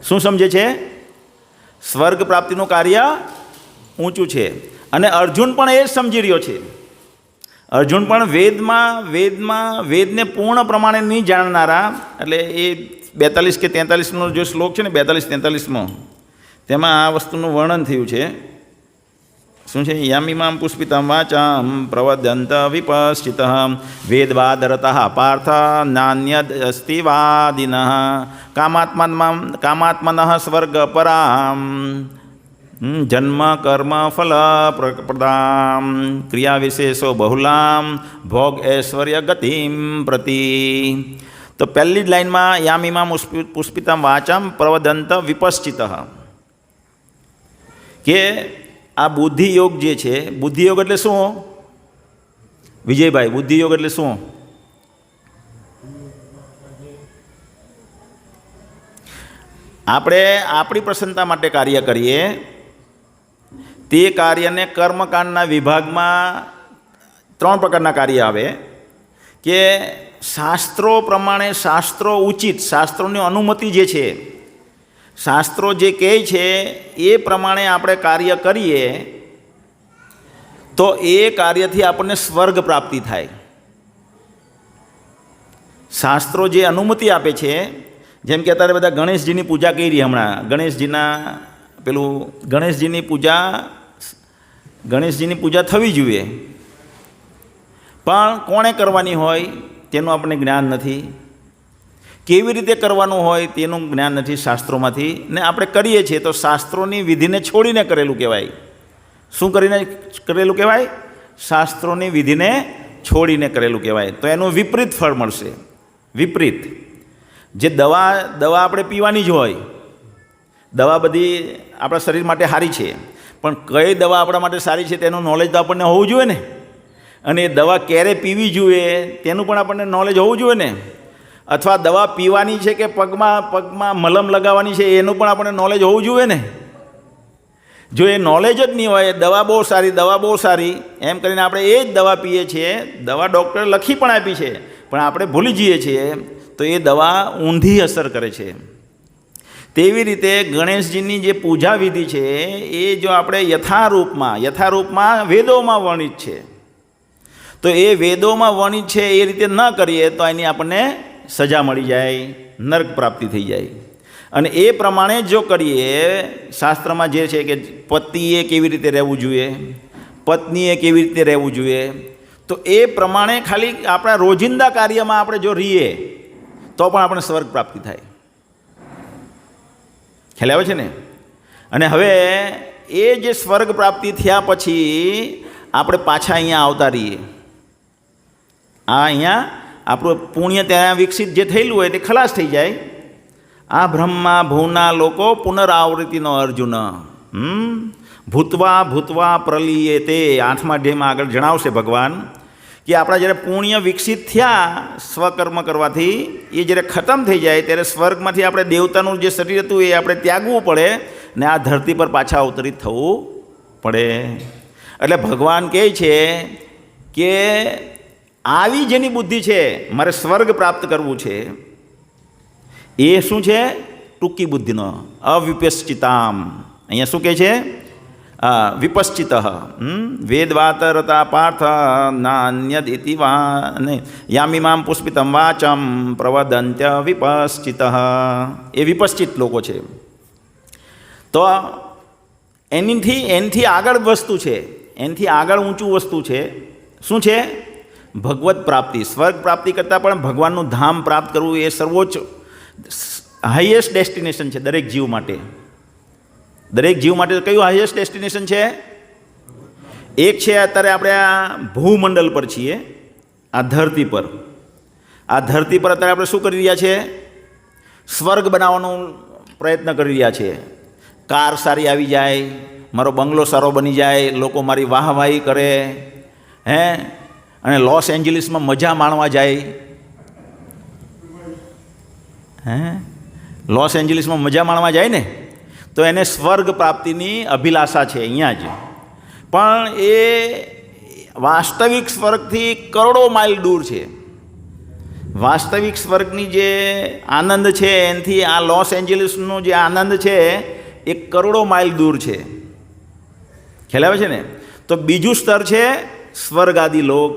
શું સમજે છે? સ્વર્ગ પ્રાપ્તિનું કાર્ય ઊંચું છે. અને અર્જુન પણ એ જ સમજી રહ્યો છે. અર્જુન પણ વેદને પૂર્ણ પ્રમાણે નહીં જાણનારા, એટલે એ 42 કે 43નો જે શ્લોક છે ને, 42-43માં, તેમાં આ વસ્તુનું વર્ણન થયું છે. શું છે? યામિમામ પુષ્પિતમ વાચામ પ્રવદંત વિપશ્ચિત વેદવાદરત પાર્થ નાન્યદ અસ્તિ વાદિન કામાત્મન સ્વર્ગ પરામ જન્મ કર્મ ફલ પ્રદામ ક્રિયા વિશેષો બહુલામ ભોગ ઐશ્વર્ય ગતિમ પ્રતિ. તો પહેલી જ લાઈનમાં યામિમામ પુષ્પિતમ વાચમ પ્રવદંત વિપશ્ચિત, કે આ બુદ્ધિયોગ જે છે, બુદ્ધિયોગ એટલે શું વિજયભાઈ? બુદ્ધિયોગ એટલે શું? આપણે આપણી પ્રસન્નતા માટે કાર્ય કરીએ, તે કાર્યને કર્મકાંડના વિભાગમાં 3 પ્રકારના કાર્ય આવે કે શાસ્ત્રો પ્રમાણે, શાસ્ત્રો ઉચિત, શાસ્ત્રોની અનુમતિ જે છે, શાસ્ત્રો જે કહે છે એ પ્રમાણે આપણે કાર્ય કરીએ તો એ કાર્યથી આપણને સ્વર્ગ પ્રાપ્તિ થાય. શાસ્ત્રો જે અનુમતિ આપે છે, જેમ કે અત્યારે બધા ગણેશજીની પૂજા કરી, હમણાં ગણેશજીની પૂજા થવી જોઈએ, પણ કોણે કરવાની હોય તેનું આપણને જ્ઞાન નથી, કેવી રીતે કરવાનું હોય તેનું જ્ઞાન નથી શાસ્ત્રોમાંથી, ને આપણે કરીએ છીએ તો શાસ્ત્રોની વિધિને છોડીને કરેલું કહેવાય. શું કરીને કરેલું કહેવાય? શાસ્ત્રોની વિધિને છોડીને કરેલું કહેવાય. તો એનું વિપરીત ફળ મળશે. વિપરીત. જે દવા આપણે પીવાની જ હોય, દવા બધી આપણા શરીર માટે સારી છે, પણ કઈ દવા આપણા માટે સારી છે તેનું નોલેજ તો આપણને હોવું જોઈએ ને, અને એ દવા ક્યારે પીવી જોઈએ તેનું પણ આપણને નોલેજ હોવું જોઈએ ને, અથવા દવા પીવાની છે કે પગમાં મલમ લગાવવાની છે એનું પણ આપણને નોલેજ હોવું જોઈએ ને. જો એ નોલેજ જ નહીં હોય, દવા બહુ સારી એમ કરીને આપણે એ જ દવા પીએ છીએ, દવા ડૉક્ટરે લખી પણ આપી છે, પણ આપણે ભૂલી જઈએ છીએ, તો એ દવા ઊંધી અસર કરે છે. તેવી રીતે ગણેશજીની જે પૂજા વિધિ છે એ જો આપણે યથારૂપમાં વેદોમાં વર્ણિત છે, તો એ વેદોમાં વર્ણિત છે એ રીતે ન કરીએ તો એની આપણને સજા મળી જાય, નર્ક પ્રાપ્તિ થઈ જાય. અને એ પ્રમાણે જો કરીએ, શાસ્ત્રમાં જે છે કે પતિએ કેવી રીતે રહેવું જોઈએ, પત્નીએ કેવી રીતે રહેવું જોઈએ, તો એ પ્રમાણે ખાલી આપણા રોજિંદા કાર્યમાં આપણે જો રહીએ તો પણ આપણે સ્વર્ગ પ્રાપ્તિ થાય. ખ્યાલ આવે છે ને? અને હવે એ જે સ્વર્ગ પ્રાપ્તિ થયા પછી આપણે પાછા અહીંયા આવતા રહીએ, અહીંયા આપણું પુણ્ય ત્યાં વિકસિત જે થયેલું હોય તે ખલાસ થઈ જાય. આ બ્રહ્મા ભૂના લોકો પુનરાવૃત્તિનો અર્જુન ભૂતવા પ્રલીએ તે 8મા અધ્યાયમાં આગળ જણાવશે ભગવાન કે આપણા જ્યારે પુણ્ય વિકસિત થયા સ્વકર્મ કરવાથી, એ જ્યારે ખતમ થઈ જાય ત્યારે સ્વર્ગમાંથી આપણે દેવતાનું જે શરીર હતું એ આપણે ત્યાગવું પડે ને આ ધરતી પર પાછા અવતરિત થવું પડે. એટલે ભગવાન કહે છે કે આવી જેની બુદ્ધિ છે, મારે સ્વર્ગ પ્રાપ્ત કરવું છે, એ શું છે? ટૂંકી બુદ્ધિનો અવિપશ્ચિતામ. અહીંયા શું કહે છે? વિપશ્ચિત વેદવાતરતા પાર્થ નાન્યદ ઇતિ યામિમામ પુષ્પિતમ વાચમ પ્રવદંત્ય વિપશ્ચિત. એ વિપશ્ચિત લોકો છે. તો એનથી આગળ વસ્તુ છે, એનથી આગળ ઊંચું વસ્તુ છે. શું છે? ભગવત પ્રાપ્તિ. સ્વર્ગ પ્રાપ્તિ કરતાં પણ ભગવાનનું ધામ પ્રાપ્ત કરવું એ સર્વોચ્ચ હાઈએસ્ટ ડેસ્ટિનેશન છે દરેક જીવ માટે. દરેક જીવ માટે કયું હાઈએસ્ટ ડેસ્ટિનેશન છે? એક છે અત્યારે આપણે આ ભૂમંડળ પર છીએ, આ ધરતી પર અત્યારે આપણે શું કરી રહ્યા છીએ? સ્વર્ગ બનાવવાનો પ્રયત્ન કરી રહ્યા છીએ. કાર સારી આવી જાય, મારો બંગલો સારો બની જાય, લોકો મારી વાહવાહી કરે, અને લોસ એન્જલિસમાં મજા માણવા જાય, લોસ એન્જલિસમાં મજા માણવા જાય ને, તો એને સ્વર્ગ પ્રાપ્તિની અભિલાષા છે અહીંયા જ. પણ એ વાસ્તવિક સ્વર્ગથી કરોડો માઇલ દૂર છે. વાસ્તવિક સ્વર્ગની જે આનંદ છે એનાથી આ લોસ એન્જલિસનો જે આનંદ છે એ કરોડો માઇલ દૂર છે. ખ્યાલ આવે છે ને? તો બીજું સ્તર છે સ્વર્ગ આદિ લોક.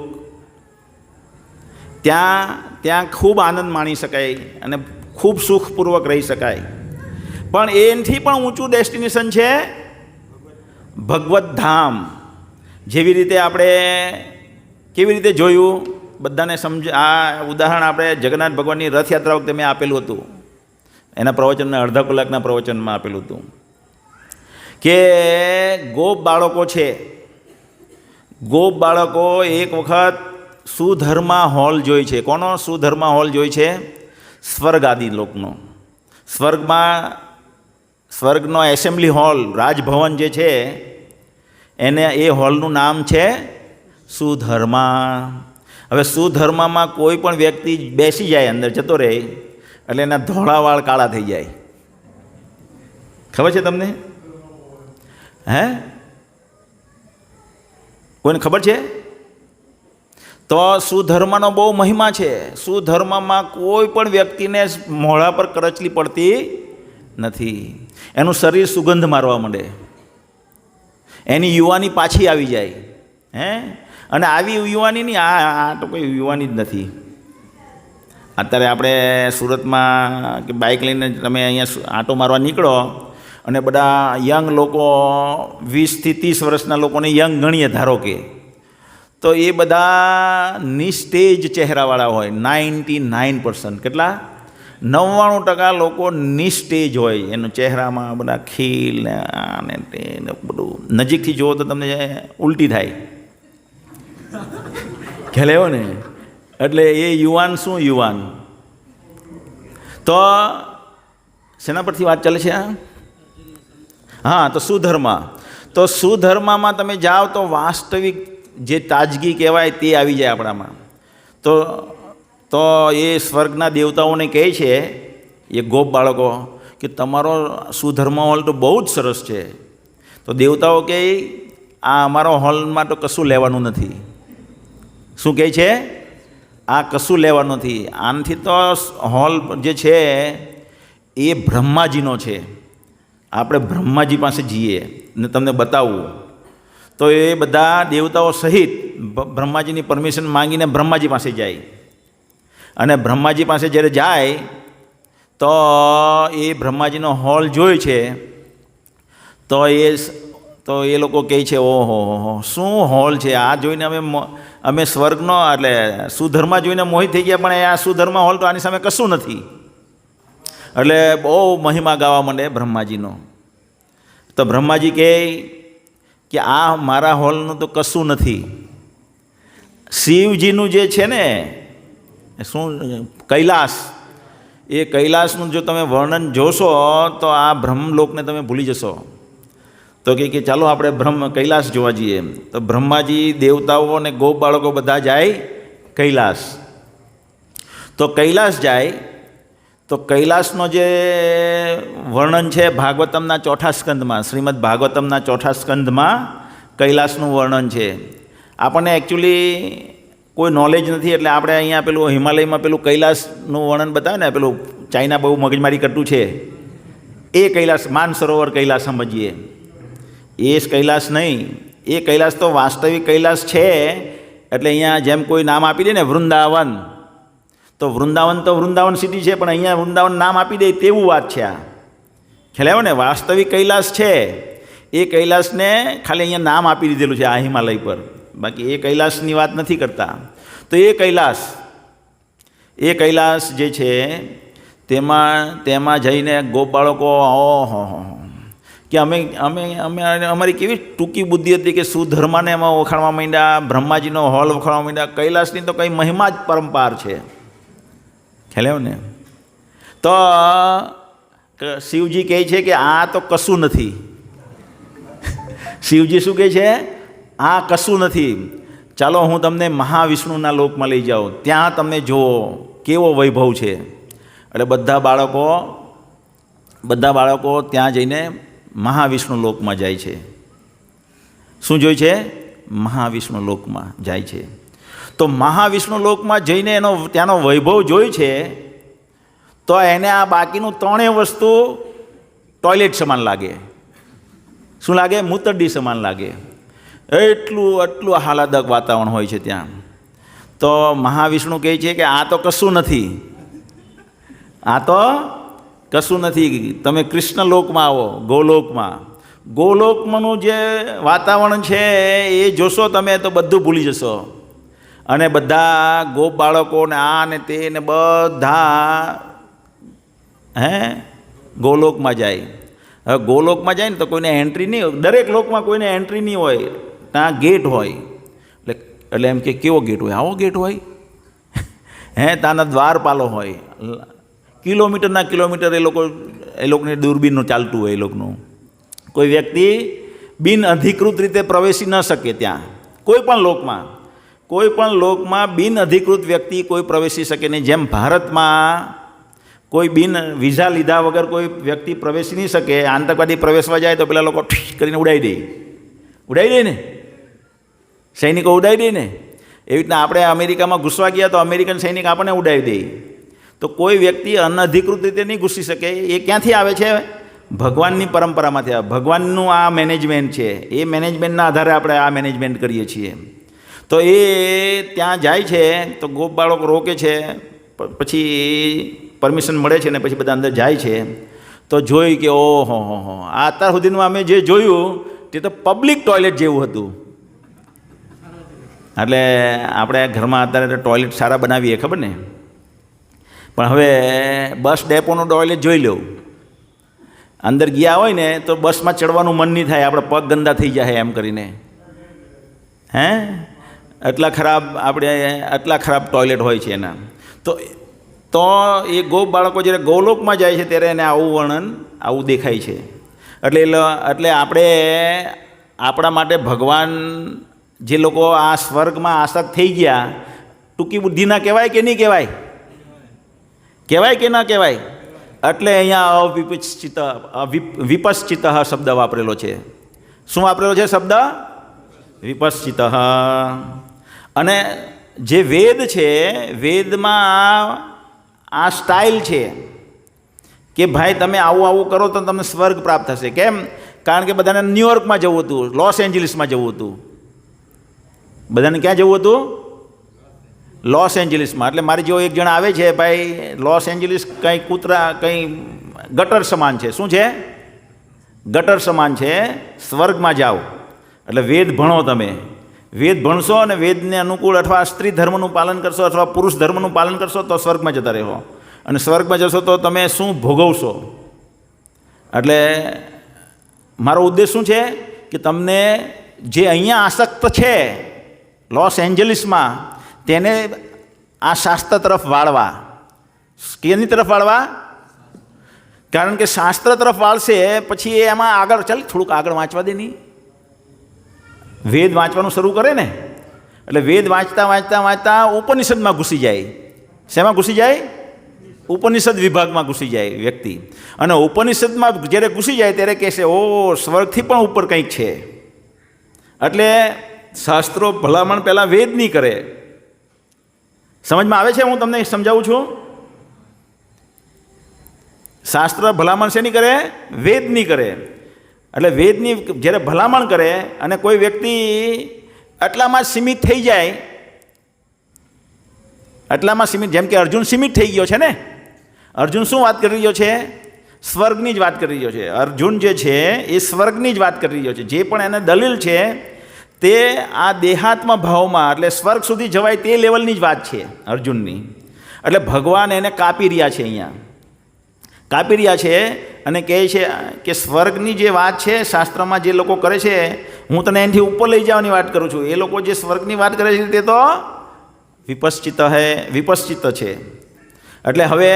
ત્યાં ખૂબ આનંદ માણી શકાય અને ખૂબ સુખપૂર્વક રહી શકાય. પણ એનાથી પણ ઊંચું ડેસ્ટિનેશન છે ભગવત ધામ. જેવી રીતે આપણે કેવી રીતે જોયું બધાને આ ઉદાહરણ આપણે જગન્નાથ ભગવાનની રથયાત્રા વખતે મેં આપેલું હતું, એના પ્રવચનના અડધા કલાકના પ્રવચનમાં આપેલું હતું કે ગોપ બાળકો છે, ગોપ બાળકો એક વખત સુધર્મા હોલ જોઈ છે. કોનો સુધર્મા હોલ જોઈ છે? સ્વર્ગ આદિ લોકનો. સ્વર્ગનો એસેમ્બલી હોલ, રાજભવન જે છે એને એ હોલનું નામ છે સુધર્મા. હવે સુધર્મામાં કોઈ પણ વ્યક્તિ બેસી જાય, અંદર જતો રહે એટલે એના ધોળા વાળ કાળા થઈ જાય. ખબર છે તમને? હે, કોઈને ખબર છે? તો સુધર્માનો બહુ મહિમા છે. સુધર્મામાં કોઈ પણ વ્યક્તિને મોઢા પર કરચલી પડતી નથી. એનું શરીર સુગંધ મારવા માંડે, એની યુવાની પાછી આવી જાય. હે, અને આવી યુવાની નહીં, આ તો કોઈ યુવાની જ નથી. અત્યારે આપણે સુરતમાં કે બાઇક લઈને તમે અહીંયા આંટો મારવા નીકળો અને બધા યંગ લોકો 20થી 30 વર્ષના લોકોને યંગ ગણીએ ધારો કે, તો એ બધા નિસ્ટેજ ચહેરાવાળા હોય. 99%. કેટલા? 99% લોકો નિસ્ટેજ હોય. એનો ચહેરામાં બધા ખીલ ને આને તે બધું નજીકથી જુઓ તો તમને ઉલટી થાય. ખ્યાલ આવ્યો ને? એટલે એ યુવાન શું યુવાન? તો શેના પરથી વાત ચાલે છે? હા, તો સુધર્મા. તો સુધર્મામાં તમે જાઓ તો વાસ્તવિક જે તાજગી કહેવાય તે આવી જાય આપણામાં. તો એ સ્વર્ગના દેવતાઓને કહે છે એ ગોપ બાળકો કે તમારો સુધર્મા હોલ તો બહુ જ સરસ છે. તો દેવતાઓ કહે આ અમારો હોલમાં તો કશું લેવાનું નથી. શું કહે છે? આ કશું લેવાનું નથી. આનાથી તો હોલ જે છે એ બ્રહ્માજીનો છે. આપણે બ્રહ્માજી પાસે જઈએ ને તમને બતાવવું. તો એ બધા દેવતાઓ સહિત બ્રહ્માજીની પરમિશન માંગીને બ્રહ્માજી પાસે જાય. અને બ્રહ્માજી પાસે જ્યારે જાય તો એ બ્રહ્માજીનો હોલ જોઈ છે. તો એ લોકો કહે છે ઓહો શું હોલ છે આ, જોઈને અમે સ્વર્ગનો એટલે સુધર્મા જોઈને મોહિત થઈ ગયા, પણ આ સુધર્મા હોલ તો આની સામે કશું નથી. એટલે બહુ મહિમા ગાવા માંડે બ્રહ્માજીનો. તો બ્રહ્માજી કહે કે આ મારા હોલનું તો કશું નથી. શિવજીનું જે છે ને શું કૈલાસ, એ કૈલાસનું જો તમે વર્ણન જોશો તો આ બ્રહ્મલોકને તમે ભૂલી જશો. તો કે ચાલો આપણે કૈલાસ જોવા જઈએ. તો બ્રહ્માજી, દેવતાઓ અને ગોપ બાળકો બધા જાય કૈલાસ. તો કૈલાસ જાય તો કૈલાસનો જે વર્ણન છે ભાગવતમના 4થા સ્કંદમાં, શ્રીમદ ભાગવતમના 4થા સ્કંદમાં કૈલાસનું વર્ણન છે. આપણને એકચ્યુઅલી કોઈ નોલેજ નથી એટલે આપણે અહીંયા પેલું હિમાલયમાં પેલું કૈલાસનું વર્ણન બતાવે ને, પેલું ચાઇના બહુ મગજમારી કરતું છે એ કૈલાસ, માનસરોવર કૈલાસ સમજીએ. એ કૈલાસ નહીં, એ કૈલાસ તો વાસ્તવિક કૈલાસ છે. એટલે અહીંયા જેમ કોઈ નામ આપી દે ને વૃંદાવન, તો વૃંદાવન સિટી છે, પણ અહીંયા વૃંદાવન નામ આપી દે તેવું વાત છે. આ ખ્યાલ આવ્યો ને? વાસ્તવિક કૈલાસ છે એ કૈલાસને ખાલી અહીંયા નામ આપી દીધેલું છે આ હિમાલય પર, બાકી એ કૈલાસની વાત નથી કરતા. તો એ કૈલાસ જે છે તેમાં જઈને ગોપ બાળકો ઓહો કે અમે અમારી કેવી ટૂંકી બુદ્ધિ હતી કે સુધર્માને એમાં વખાણવા માંડ્યા, બ્રહ્માજીનો હોલ વખાણવા માંડ્યા. કૈલાસની તો કંઈ મહિમા જ પરંપાર છે. ખ્યાલ આવ્યો ને? તો શિવજી કહે છે કે આ તો કશું નથી. શિવજી શું કહે છે? આ કશું નથી. ચાલો હું તમને મહાવિષ્ણુના લોકમાં લઈ જાઉં, ત્યાં તમને જુઓ કેવો વૈભવ છે. એટલે બધા બાળકો ત્યાં જઈને મહાવિષ્ણુ લોકમાં જાય છે. શું જોઈ છે? મહાવિષ્ણુ લોકમાં જાય છે. તો મહાવિષ્ણુ લોકમાં જઈને ત્યાંનો વૈભવ જોઈ છે. તો એને આ બાકીનું 3 વસ્તુ ટોયલેટ સમાન લાગે. શું લાગે? મૂતરડી સમાન લાગે. આટલું આહલાદક વાતાવરણ હોય છે ત્યાં. તો મહાવિષ્ણુ કહે છે કે આ તો કશું નથી, આ તો કશું નથી. તમે કૃષ્ણ લોકમાં આવો, ગોલોકમાં. ગોલોકમાંનું જે વાતાવરણ છે એ જોશો તમે તો બધું ભૂલી જશો. અને બધા ગોપ બાળકો ને આ ને તે ને બધા ગોલોકમાં જાય. હવે ગોલોકમાં જાય ને તો કોઈને એન્ટ્રી નહીં હોય. દરેક લોકમાં કોઈને એન્ટ્રી નહીં હોય, ત્યાં ગેટ હોય. એટલે એમ કે કેવો ગેટ હોય? આવો ગેટ હોય. ત્યાંના દ્વારપાલો હોય. કિલોમીટરના કિલોમીટર એ લોકોની દૂરબીનનું ચાલતું હોય. એ લોકોનું કોઈ વ્યક્તિ બિન અધિકૃત રીતે પ્રવેશી ન શકે ત્યાં. કોઈ પણ લોકમાં બિન અધિકૃત વ્યક્તિ કોઈ પ્રવેશી શકે નહીં. જેમ ભારતમાં કોઈ બિન વિઝા લીધા વગર કોઈ વ્યક્તિ પ્રવેશી નહીં શકે. આતંકવાદી પ્રવેશવા જાય તો પેલા લોકો કરીને ઉડાવી દે ને, સૈનિકો ઉડાવી દે ને. એવી રીતના આપણે અમેરિકામાં ઘૂસવા ગયા તો અમેરિકન સૈનિક આપણને ઉડાવી દે. તો કોઈ વ્યક્તિ અનધિકૃત રીતે નહીં ઘૂસી શકે. એ ક્યાંથી આવે છે? ભગવાનની પરંપરામાંથી આવે. ભગવાનનું આ મેનેજમેન્ટ છે. એ મેનેજમેન્ટના આધારે આપણે આ મેનેજમેન્ટ કરીએ છીએ. તો એ ત્યાં જાય છે તો ગોપ બાળકો રોકે છે, પછી પરમિશન મળે છે ને પછી બધા અંદર જાય છે. તો જોઈ કે ઓહો અત્યાર સુધીમાં અમે જે જોયું તે તો પબ્લિક ટોયલેટ જેવું હતું. એટલે આપણે ઘરમાં અત્યારે ટોયલેટ સારા બનાવીએ ખબર ને, પણ હવે બસ ડેપોનું ટોયલેટ જોઈ લો. અંદર ગયા હોય ને તો બસમાં ચડવાનું મન નહીં થાય, આપણે પગ ગંદા થઈ જાય એમ કરીને. આટલા ખરાબ ટોયલેટ હોય છે એના. તો એ ગોપ બાળકો જ્યારે ગોલોકમાં જાય છે ત્યારે એને આવું વર્ણન આવું દેખાય છે. એટલે આપણે આપણા માટે ભગવાન જે લોકો આ સ્વર્ગમાં આસક્ત થઈ ગયા, ટૂંકી બુદ્ધિના કહેવાય કે નહીં કહેવાય? કહેવાય કે ના કહેવાય? એટલે અહીંયા વિપશ્ચિત શબ્દ વાપરેલો છે. શું વાપરેલો છે શબ્દ? વિપશ્ચિત. અને જે વેદ છે, વેદમાં આ સ્ટાઇલ છે કે ભાઈ તમે આવું કરો તો તમને સ્વર્ગ પ્રાપ્ત થશે. કેમ? કારણ કે બધાને ન્યુયોર્કમાં જવું હતું, લોસ એન્જલિસમાં જવું હતું. બધાને ક્યાં જવું હતું? લોસ એન્જલિસમાં. એટલે મારી જેવો એક જણ આવે છે, ભાઈ લોસ એન્જલિસ કંઈ કંઈ ગટર સમાન છે. શું છે? ગટર સમાન છે. સ્વર્ગમાં જાઓ એટલે વેદ ભણો. તમે વેદ ભણશો અને વેદને અનુકૂળ અથવા સ્ત્રી ધર્મનું પાલન કરશો અથવા પુરુષ ધર્મનું પાલન કરશો તો સ્વર્ગમાં જતા રહો. અને સ્વર્ગમાં જશો તો તમે શું ભોગવશો? એટલે મારો ઉદ્દેશ શું છે કે તમને જે અહીંયા આસક્ત છે લોસ એન્જલિસમાં, તેને આ શાસ્ત્ર તરફ વાળવા. કેની તરફ વાળવા? કારણ કે શાસ્ત્ર તરફ વાળશે પછી એમાં આગળ થોડુંક આગળ વાંચવા દે નહીં. વેદ વાંચવાનું શરૂ કરે ને એટલે વેદ વાંચતા ઉપનિષદમાં ઘૂસી જાય. શેમાં ઘૂસી જાય? ઉપનિષદ વિભાગમાં ઘૂસી જાય વ્યક્તિ. અને ઉપનિષદમાં જ્યારે ઘૂસી જાય ત્યારે કહેશે ઓ સ્વર્ગથી પણ ઉપર કંઈક છે. એટલે શાસ્ત્રો ભલામણ પહેલાં વેદ નહીં કરે. સમજમાં આવે છે? હું તમને સમજાવું છું. શાસ્ત્ર ભલામણ શેની કરે? વેદની કરે. એટલે વેદની જ્યારે ભલામણ કરે અને કોઈ વ્યક્તિ આટલામાં સીમિત થઈ જાય, જેમ કે અર્જુન સીમિત થઈ ગયો છે ને. અર્જુન શું વાત કરી રહ્યો છે? સ્વર્ગની જ વાત કરી રહ્યો છે. અર્જુન જે છે એ સ્વર્ગની જ વાત કરી રહ્યો છે. જે પણ એને દલીલ છે તે આ દેહાત્મ ભાવમાં એટલે સ્વર્ગ સુધી જવાય તે લેવલની જ વાત છે અર્જુનની. એટલે ભગવાન એને કાપી રહ્યા છે, અહીંયા કાપી રહ્યા છે અને કહે છે કે સ્વર્ગની જે વાત છે શાસ્ત્રમાં જે લોકો કરે છે, હું તને એનાથી ઉપર લઈ જવાની વાત કરું છું. એ લોકો જે સ્વર્ગની વાત કરે છે તે તો વિપશ્ચિત છે. એટલે હવે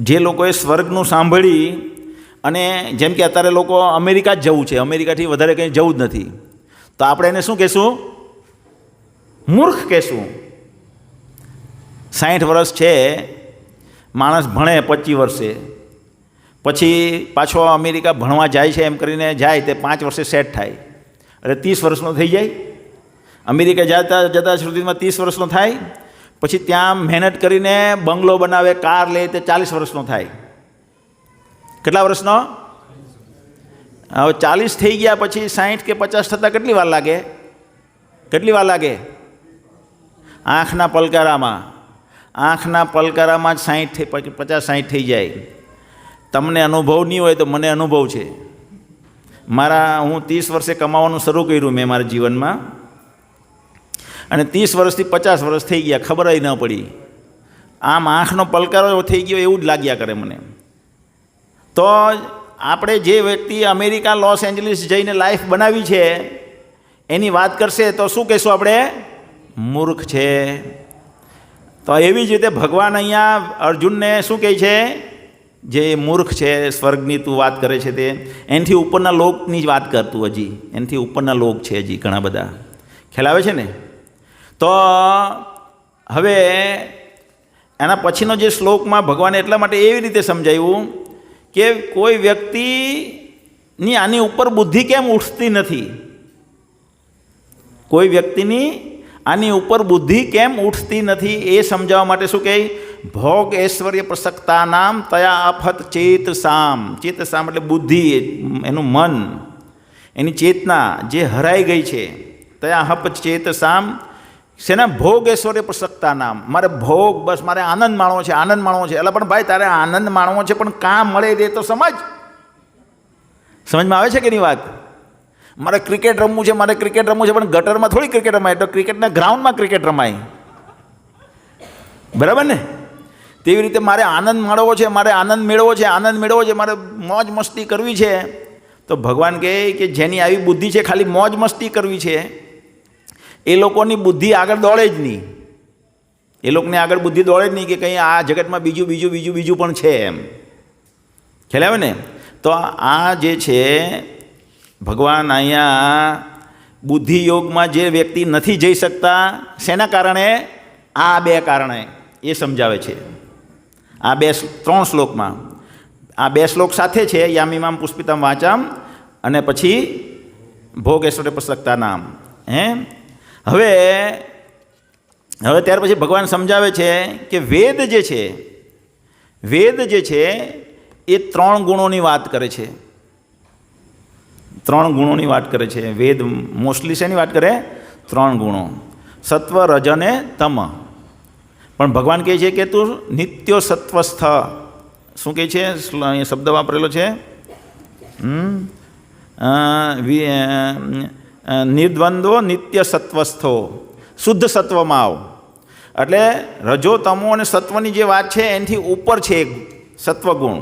જે લોકોએ સ્વર્ગનું સાંભળી અને જેમ કે અત્યારે લોકો અમેરિકા જ જવું છે, અમેરિકાથી વધારે કંઈ જવું જ નથી, તો આપણે એને શું કહેશું? મૂર્ખ કહેશું. 60 વર્ષ છે માણસ ભણે 25 વર્ષે, પછી પાછો અમેરિકા ભણવા જાય છે એમ કરીને જાય તે 5 વર્ષે સેટ થાય એટલે 30 વર્ષનો થઈ જાય. અમેરિકા જતા સુધીમાં 30 વર્ષનો થાય. પછી ત્યાં મહેનત કરીને બંગલો બનાવે, કાર લે તે 40 વર્ષનો થાય. કેટલા વર્ષનો? હવે 40 થઈ ગયા પછી 60 કે 50 થતાં કેટલી વાર લાગે? આંખના પલકારામાં જ 50-60 થઈ જાય. તમને અનુભવ નહીં હોય તો મને અનુભવ છે. હું 30 વર્ષે કમાવાનું શરૂ કર્યું મેં મારા જીવનમાં, અને 30 વર્ષથી 50 વર્ષ થઈ ગયા, ખબર ન પડી. આમ આંખનો પલકારો થઈ ગયો એવું જ લાગ્યા કરે મને. તો આપણે જે વ્યક્તિ અમેરિકા લોસ એન્જલિસ જઈને લાઈફ બનાવી છે એની વાત કરશે તો શું કહેશું આપણે? મૂર્ખ છે. તો એવી જ રીતે ભગવાન અહીંયા અર્જુનને શું કહે છે? જે મૂર્ખ છે, સ્વર્ગની તું વાત કરે છે તે એનાથી ઉપરના લોકની જ વાત કરતું, હજી એનાથી ઉપરના લોક છે હજી ઘણા બધા. ખ્યાલ આવે છે ને? તો હવે એના પછીનો જે શ્લોકમાં ભગવાને એટલા માટે એવી રીતે સમજાવ્યું કે કોઈ વ્યક્તિની આની ઉપર બુદ્ધિ કેમ ઉઠતી નથી, કોઈ વ્યક્તિની આની ઉપર બુદ્ધિ કેમ ઉઠતી નથી એ સમજાવવા માટે શું કહે? ભોગ ઐશ્વર્ય પ્રસક્તા નામ તયા અફત ચેતસામ. ચેતસામ એટલે બુદ્ધિ, એનું મન, એની ચેતના જે હરાઈ ગઈ છે. તયા હપ ચેતસામ શેના? ભોગ ઐશ્વર્ય પ્રસક્તા નામ. મારે ભોગ, બસ મારે આનંદ માણવો છે, આનંદ માણવો છે. એટલે પણ ભાઈ તારે આનંદ માણવો છે પણ કાં મળે દે તો સમજમાં આવે છે કે નહીં વાત? મારે ક્રિકેટ રમવું છે, મારે ક્રિકેટ રમવું છે, પણ ગટરમાં થોડી ક્રિકેટ રમાય, તો ક્રિકેટના ગ્રાઉન્ડમાં ક્રિકેટ રમાય, બરાબર ને? તેવી રીતે મારે આનંદ માણવો છે, મારે આનંદ મેળવો છે, મારે મોજ મસ્તી કરવી છે. તો ભગવાન કહે કે જેની આવી બુદ્ધિ છે ખાલી મોજ મસ્તી કરવી છે એ લોકોની બુદ્ધિ આગળ દોડે જ નહીં. એ લોકોને આગળ બુદ્ધિ દોડે જ નહીં કે કંઈ આ જગતમાં બીજું પણ છે એમ. ખ્યાલ આવે ને? તો આ જે છે ભગવાન અહીંયા બુદ્ધિ યોગમાં જે વ્યક્તિ નથી જઈ શકતા શેના કારણે? આ બે કારણે એ સમજાવે છે આ 3 શ્લોકમાં. આ 2 શ્લોક સાથે છે, યામિમામ પુષ્પિતમ વાચામ અને પછી ભોગ ઐશ્વર્ય પ્રસક્તા નામ. હવે ત્યાર પછી ભગવાન સમજાવે છે કે વેદ જે છે એ 3 ગુણોની વાત કરે છે. 3 ગુણોની વાત કરે છે વેદ. મોસ્ટલી શેની વાત કરે? 3 ગુણો, સત્વ, રજ અને તમ. પણ ભગવાન કહે છે કે તું નિત્યો સત્વસ્થ. શું કહે છે? અહીંયા શબ્દ વાપરેલો છે નિર્દ્વંદ્વો નિત્ય સત્વસ્થો. શુદ્ધ સત્વમાં આવ. એટલે રજો, તમો અને સત્વની જે વાત છે એનાથી ઉપર છે એક સત્વગુણ,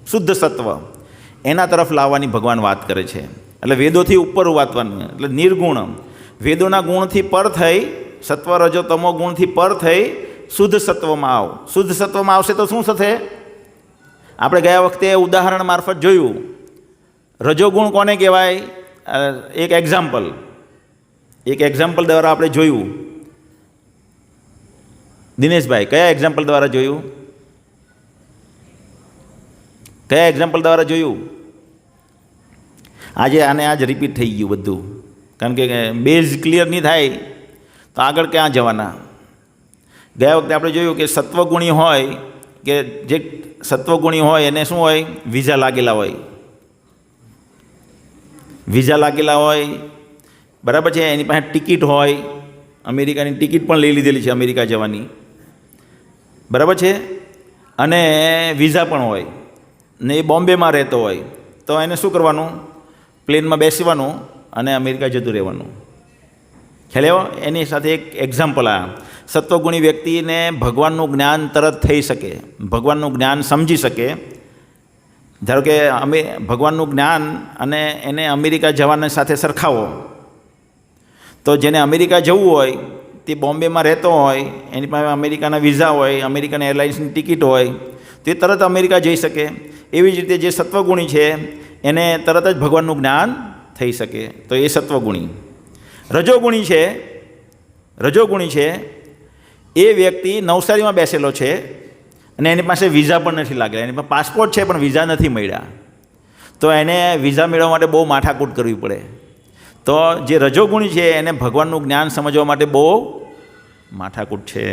શુદ્ધ સત્વ. એના તરફ લાવવાની ભગવાન વાત કરે છે. એટલે વેદોથી ઉપર વાતવાનું, એટલે નિર્ગુણ. વેદોના ગુણથી પર થઈ, સત્વ રજો તમો ગુણથી પર થઈ શુદ્ધ સત્વમાં આવ. શુદ્ધ સત્વમાં આવશે તો શું થશે? આપણે ગયા વખતે ઉદાહરણ મારફત જોયું. રજોગુણ કોને કહેવાય? એક એક્ઝામ્પલ દ્વારા આપણે જોયું. દિનેશભાઈ, કયા એક્ઝામ્પલ દ્વારા જોયું? આજે આજ રિપીટ થઈ ગયું બધું, કારણ કે બેઝ ક્લિયર નહીં થાય તો આગળ ક્યાં જવાના? ગયા વખતે આપણે જોયું કે સત્વગુણી હોય, કે જે સત્વગુણી હોય એને શું હોય? વિઝા લાગેલા હોય, બરાબર છે? એની પાસે ટિકિટ હોય, અમેરિકાની ટિકિટ પણ લઈ લીધેલી છે અમેરિકા જવાની, બરાબર છે? અને વિઝા પણ હોય ને એ બોમ્બેમાં રહેતો હોય, તો એને શું કરવાનું? પ્લેનમાં બેસવાનું અને અમેરિકા જતું રહેવાનું. ખ્યાલ આવ્યો? એની સાથે એક એક્ઝામ્પલ આ. સત્વગુણી વ્યક્તિને ભગવાનનું જ્ઞાન તરત થઈ શકે, ભગવાનનું જ્ઞાન સમજી શકે. ધારો કે ભગવાનનું જ્ઞાન અને એને અમેરિકા જવાને સાથે સરખાવો, તો જેને અમેરિકા જવું હોય તે બોમ્બેમાં રહેતો હોય, એની પાસે અમેરિકાના વિઝા હોય, અમેરિકન એરલાઇન્સની ટિકિટ હોય, તે તરત અમેરિકા જઈ શકે. એવી જ રીતે જે સત્વગુણી છે એને તરત જ ભગવાનનું જ્ઞાન થઈ શકે, તો એ સત્વગુણી. રજોગુણી છે એ વ્યક્તિ નવસારીમાં બેસેલો છે અને એની પાસે વિઝા પણ નથી લાગેલા, એની પાસે પાસપોર્ટ છે પણ વિઝા નથી મળ્યા, તો એને વિઝા મેળવવા માટે બહુ માથાકૂટ કરવી પડે. તો જે રજોગુણી છે એને ભગવાનનું જ્ઞાન સમજવા માટે બહુ માથાકૂટ છે.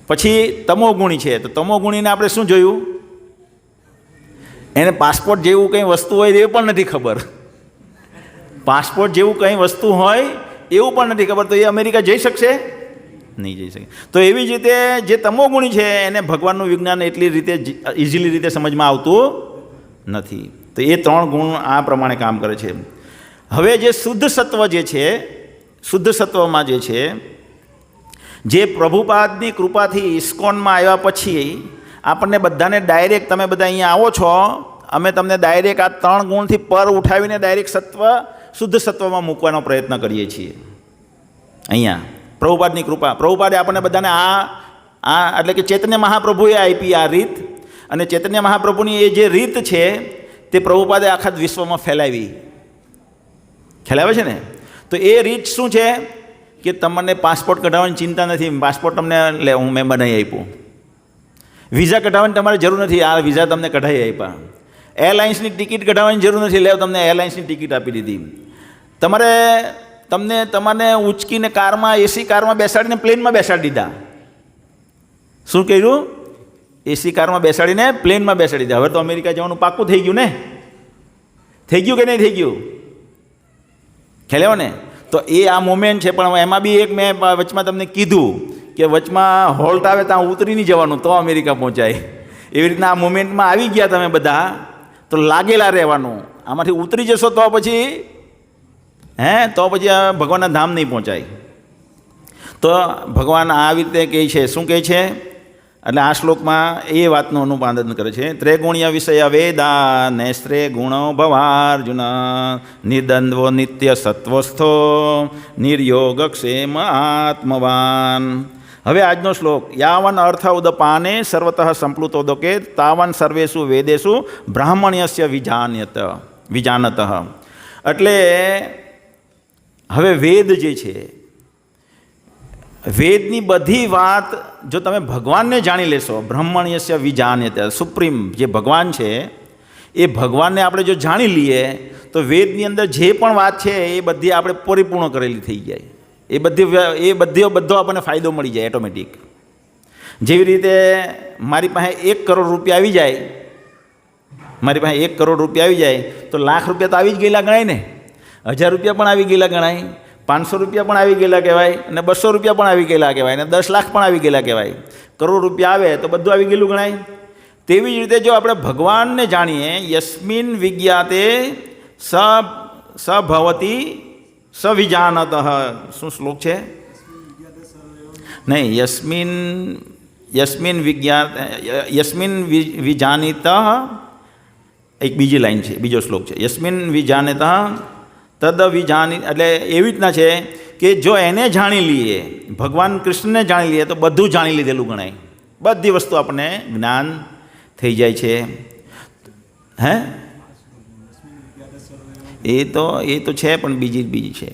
પછી તમોગુણી છે, તો તમોગુણીને આપણે શું જોયું? એને પાસપોર્ટ જેવું કંઈ વસ્તુ હોય એ પણ નથી ખબર. પાસપોર્ટ જેવું કંઈ વસ્તુ હોય એવું પણ નથી ખબર, તો એ અમેરિકા જઈ શકશે? નહીં જઈ શકે. તો એવી જ રીતે જે તમોગુણી છે એને ભગવાનનું વિજ્ઞાન એટલી રીતે ઇઝીલી રીતે સમજમાં આવતું નથી. તો એ 3 ગુણ આ પ્રમાણે કામ કરે છે. હવે જે શુદ્ધ સત્વ જે છે, શુદ્ધ સત્વમાં જે છે, જે પ્રભુપાદની કૃપાથી ઇસ્કોનમાં આવ્યા પછી આપણને બધાને ડાયરેક્ટ, તમે બધા અહીંયા આવો છો, અમે તમને ડાયરેક્ટ આ 3 ગુણથી પર ઉઠાવીને ડાયરેક્ટ સત્વ, શુદ્ધ સત્વમાં મૂકવાનો પ્રયત્ન કરીએ છીએ. અહીંયા પ્રભુપાદની કૃપા, પ્રભુપાદે આપણને બધાને આ એટલે કે ચૈતન્ય મહાપ્રભુએ આપી આ રીત, અને ચૈતન્ય મહાપ્રભુની એ જે રીત છે તે પ્રભુપાદે આખા વિશ્વમાં ફેલાવે છે ને. તો એ રીત શું છે કે તમને પાસપોર્ટ કઢાવવાની ચિંતા નથી, પાસપોર્ટ તમને મેં બનાવી આપ્યું. વિઝા કઢાવવાની તમારે જરૂર નથી, આ વિઝા તમને કઢાવી આપ્યા. એરલાઇન્સની ટિકિટ કઢાવવાની જરૂર નથી, તમને એરલાઇન્સની ટિકિટ આપી દીધી. તમને ઉંચકીને કારમાં, એસી કારમાં બેસાડીને પ્લેનમાં બેસાડી દીધા. શું કર્યું? એસી કારમાં બેસાડીને પ્લેનમાં બેસાડી દીધા. હવે તો અમેરિકા જવાનું પાક્કું થઈ ગયું ને? થઈ ગયું કે નહીં થઈ ગયું? ખ્યાલ આવ્યો ને? તો એ આ મોમેન્ટ છે. પણ એમાં બી એક મેં વચમાં તમને કીધું કે વચમાં હોલ્ટ આવે ત્યાં ઉતરી નહીં જવાનું, તો અમેરિકા પહોંચાય. એવી રીતના આ મોમેન્ટમાં આવી ગયા તમે બધા, તો લાગેલા રહેવાનું. આમાંથી ઉતરી જશો તો પછી ભગવાનના ધામ નહીં પહોંચાય. તો ભગવાન આવી રીતે કહે છે. શું કહે છે? એટલે આ શ્લોકમાં એ વાતનું અનુપાદન કરે છે. ત્રૈગુણ્ય વિષય વેદા નૈસ્ત્રે ગુણો ભવાર્જુન નિર્દ્વંદ્વો નિત્ય સત્વસ્થો નિર્યોગક્ષેમ આત્મવાન. હવે આજનો શ્લોક. યાવન અર્થ ઉદપાને સર્વતઃ સંપ્લુતોદકે તાવન સર્વેષુ વેદેષુ બ્રાહ્મણ્યસ્ય વિજાનત. એટલે હવે વેદ જે છે, વેદની બધી વાત જો તમે ભગવાનને જાણી લેશો, બ્રહ્મણ્યસ્ય વિજાન્યતે, સુપ્રીમ જે ભગવાન છે એ ભગવાનને આપણે જો જાણી લઈએ તો વેદની અંદર જે પણ વાત છે એ બધી આપણે પરિપૂર્ણ કરેલી થઈ જાય. બધો આપણને ફાયદો મળી જાય ઓટોમેટિક. જેવી રીતે મારી પાસે 1 કરોડ રૂપિયા આવી જાય, મારી પાસે 1 કરોડ રૂપિયા આવી જાય તો લાખ રૂપિયા તો આવી જ ગયેલા ગણાય ને. 1000 રૂપિયા પણ આવી ગયેલા ગણાય, 500 રૂપિયા પણ આવી ગયેલા કહેવાય, અને 200 રૂપિયા પણ આવી ગયેલા કહેવાય, અને 10 લાખ પણ આવી ગયેલા કહેવાય. કરોડ રૂપિયા આવે તો બધું આવી ગયેલું ગણાય. તેવી જ રીતે જો આપણે ભગવાનને જાણીએ, યસ્મિન વિજ્ઞાતે સભવતી સવિજાનત. શું શ્લોક છે? નહીં, યસ્મિન વિજાનિત, એક બીજી લાઈન છે, બીજો શ્લોક છે. યસ્મિન વિજાનિત તદ વિજાની, એટલે એવી રીતના છે કે જો એને જાણી લઈએ, ભગવાન કૃષ્ણને જાણી લઈએ તો બધું જાણી લીધેલું ગણાય. બધી વસ્તુ આપણને જ્ઞાન થઈ જાય છે. એ તો છે, પણ બીજી છે.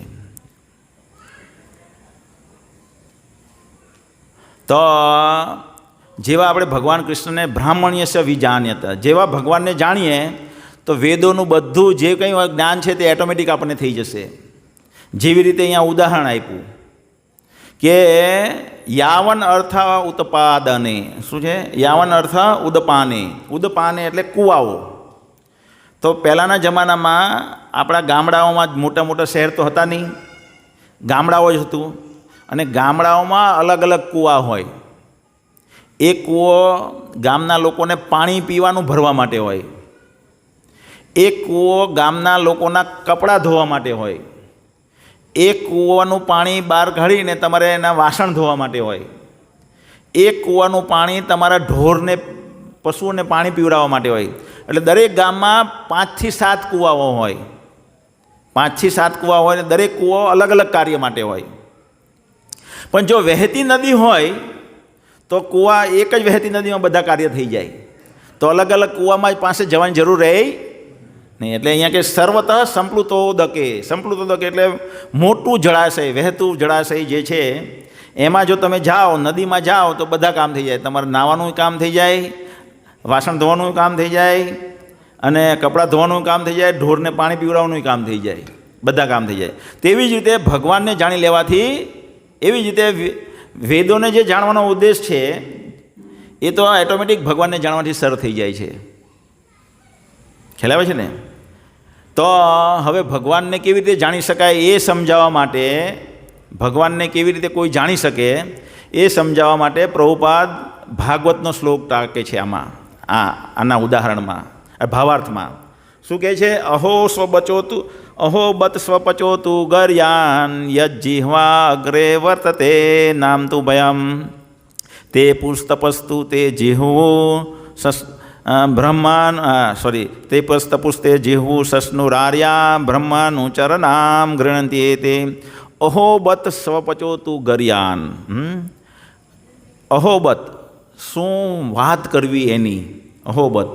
તો જેવા આપણે ભગવાન કૃષ્ણને બ્રાહ્મણ્યસ્ય વિજાન્યત, જેવા ભગવાનને જાણીએ તો વેદોનું બધું જે કંઈ જ્ઞાન છે તે ઓટોમેટિક આપણને થઈ જશે. જેવી રીતે અહીંયા ઉદાહરણ આપ્યું કે યાવન અર્થ ઉત્પાદને. શું છે? યાવન અર્થ ઉદપાને એટલે કૂવાઓ. તો પહેલાંના જમાનામાં આપણા ગામડાઓમાં મોટા મોટા શહેર તો હતા નહીં, ગામડાઓ જ હતું. અને ગામડાઓમાં અલગ અલગ કૂવા હોય. એક કૂવો ગામના લોકોને પાણી પીવાનું ભરવા માટે હોય, એક કૂવો ગામના લોકોના કપડાં ધોવા માટે હોય, એક કૂવાનું પાણી બહાર કાઢીને તમારે એના વાસણ ધોવા માટે હોય, એક કૂવાનું પાણી તમારા ઢોરને, પશુઓને પાણી પીવડાવવા માટે હોય. એટલે દરેક ગામમાં 5 થી 7 કૂવાઓ હોય, 5 થી 7 કૂવા હોય, ને દરેક કૂવો અલગ અલગ કાર્ય માટે હોય. પણ જો વહેતી નદી હોય તો કૂવા એક જ વહેતી નદીમાં બધા કાર્ય થઈ જાય. તો અલગ અલગ કૂવામાં પાસે જવાની જરૂર રહે નહીં. એટલે અહીંયા કે સર્વતઃ સંપ્લુતોદકે. સંપ્લુતોદકે એટલે મોટું જળાશય, વહેતું જળાશય જે છે એમાં જો તમે જાઓ, નદીમાં જાઓ તો બધા કામ થઈ જાય. તમારે નાહવાનું કામ થઈ જાય, વાસણ ધોવાનું કામ થઈ જાય, અને કપડાં ધોવાનું કામ થઈ જાય, ઢોરને પાણી પીવડાવવાનું કામ થઈ જાય, બધા કામ થઈ જાય. તેવી જ રીતે ભગવાનને જાણી લેવાથી, એવી જ રીતે વેદોને જે જાણવાનો ઉદ્દેશ છે એ તો ઓટોમેટિક ભગવાનને જાણવાથી સરળ થઈ જાય છે. ખ્યાલ આવે છે ને? તો હવે ભગવાનને કેવી રીતે જાણી શકાય એ સમજાવવા માટે ભગવાનને કેવી રીતે કોઈ જાણી શકે એ સમજાવવા માટે પ્રભુપાદ ભાગવતનો શ્લોક ટાંકે છે આના ઉદાહરણમાં, ભાવાર્થમાં. શું કહે છે? અહો બત સ્વપચોતુ ગર્યાન યજ્જિહ્વા અગ્રે વર્તતે નામ તુ ભયમ તે પુસ્તપસ્તુ તે જીહવું તે પુસ્તપુસ્તે જીહવું સસ્નુરાર્યા બ્રહ્માનુચરનામ ગૃહંતિ તે અહોબત સ્વપચોતુ ગર્યાન. અહોબત શું વાત કરવી એની, અહોબત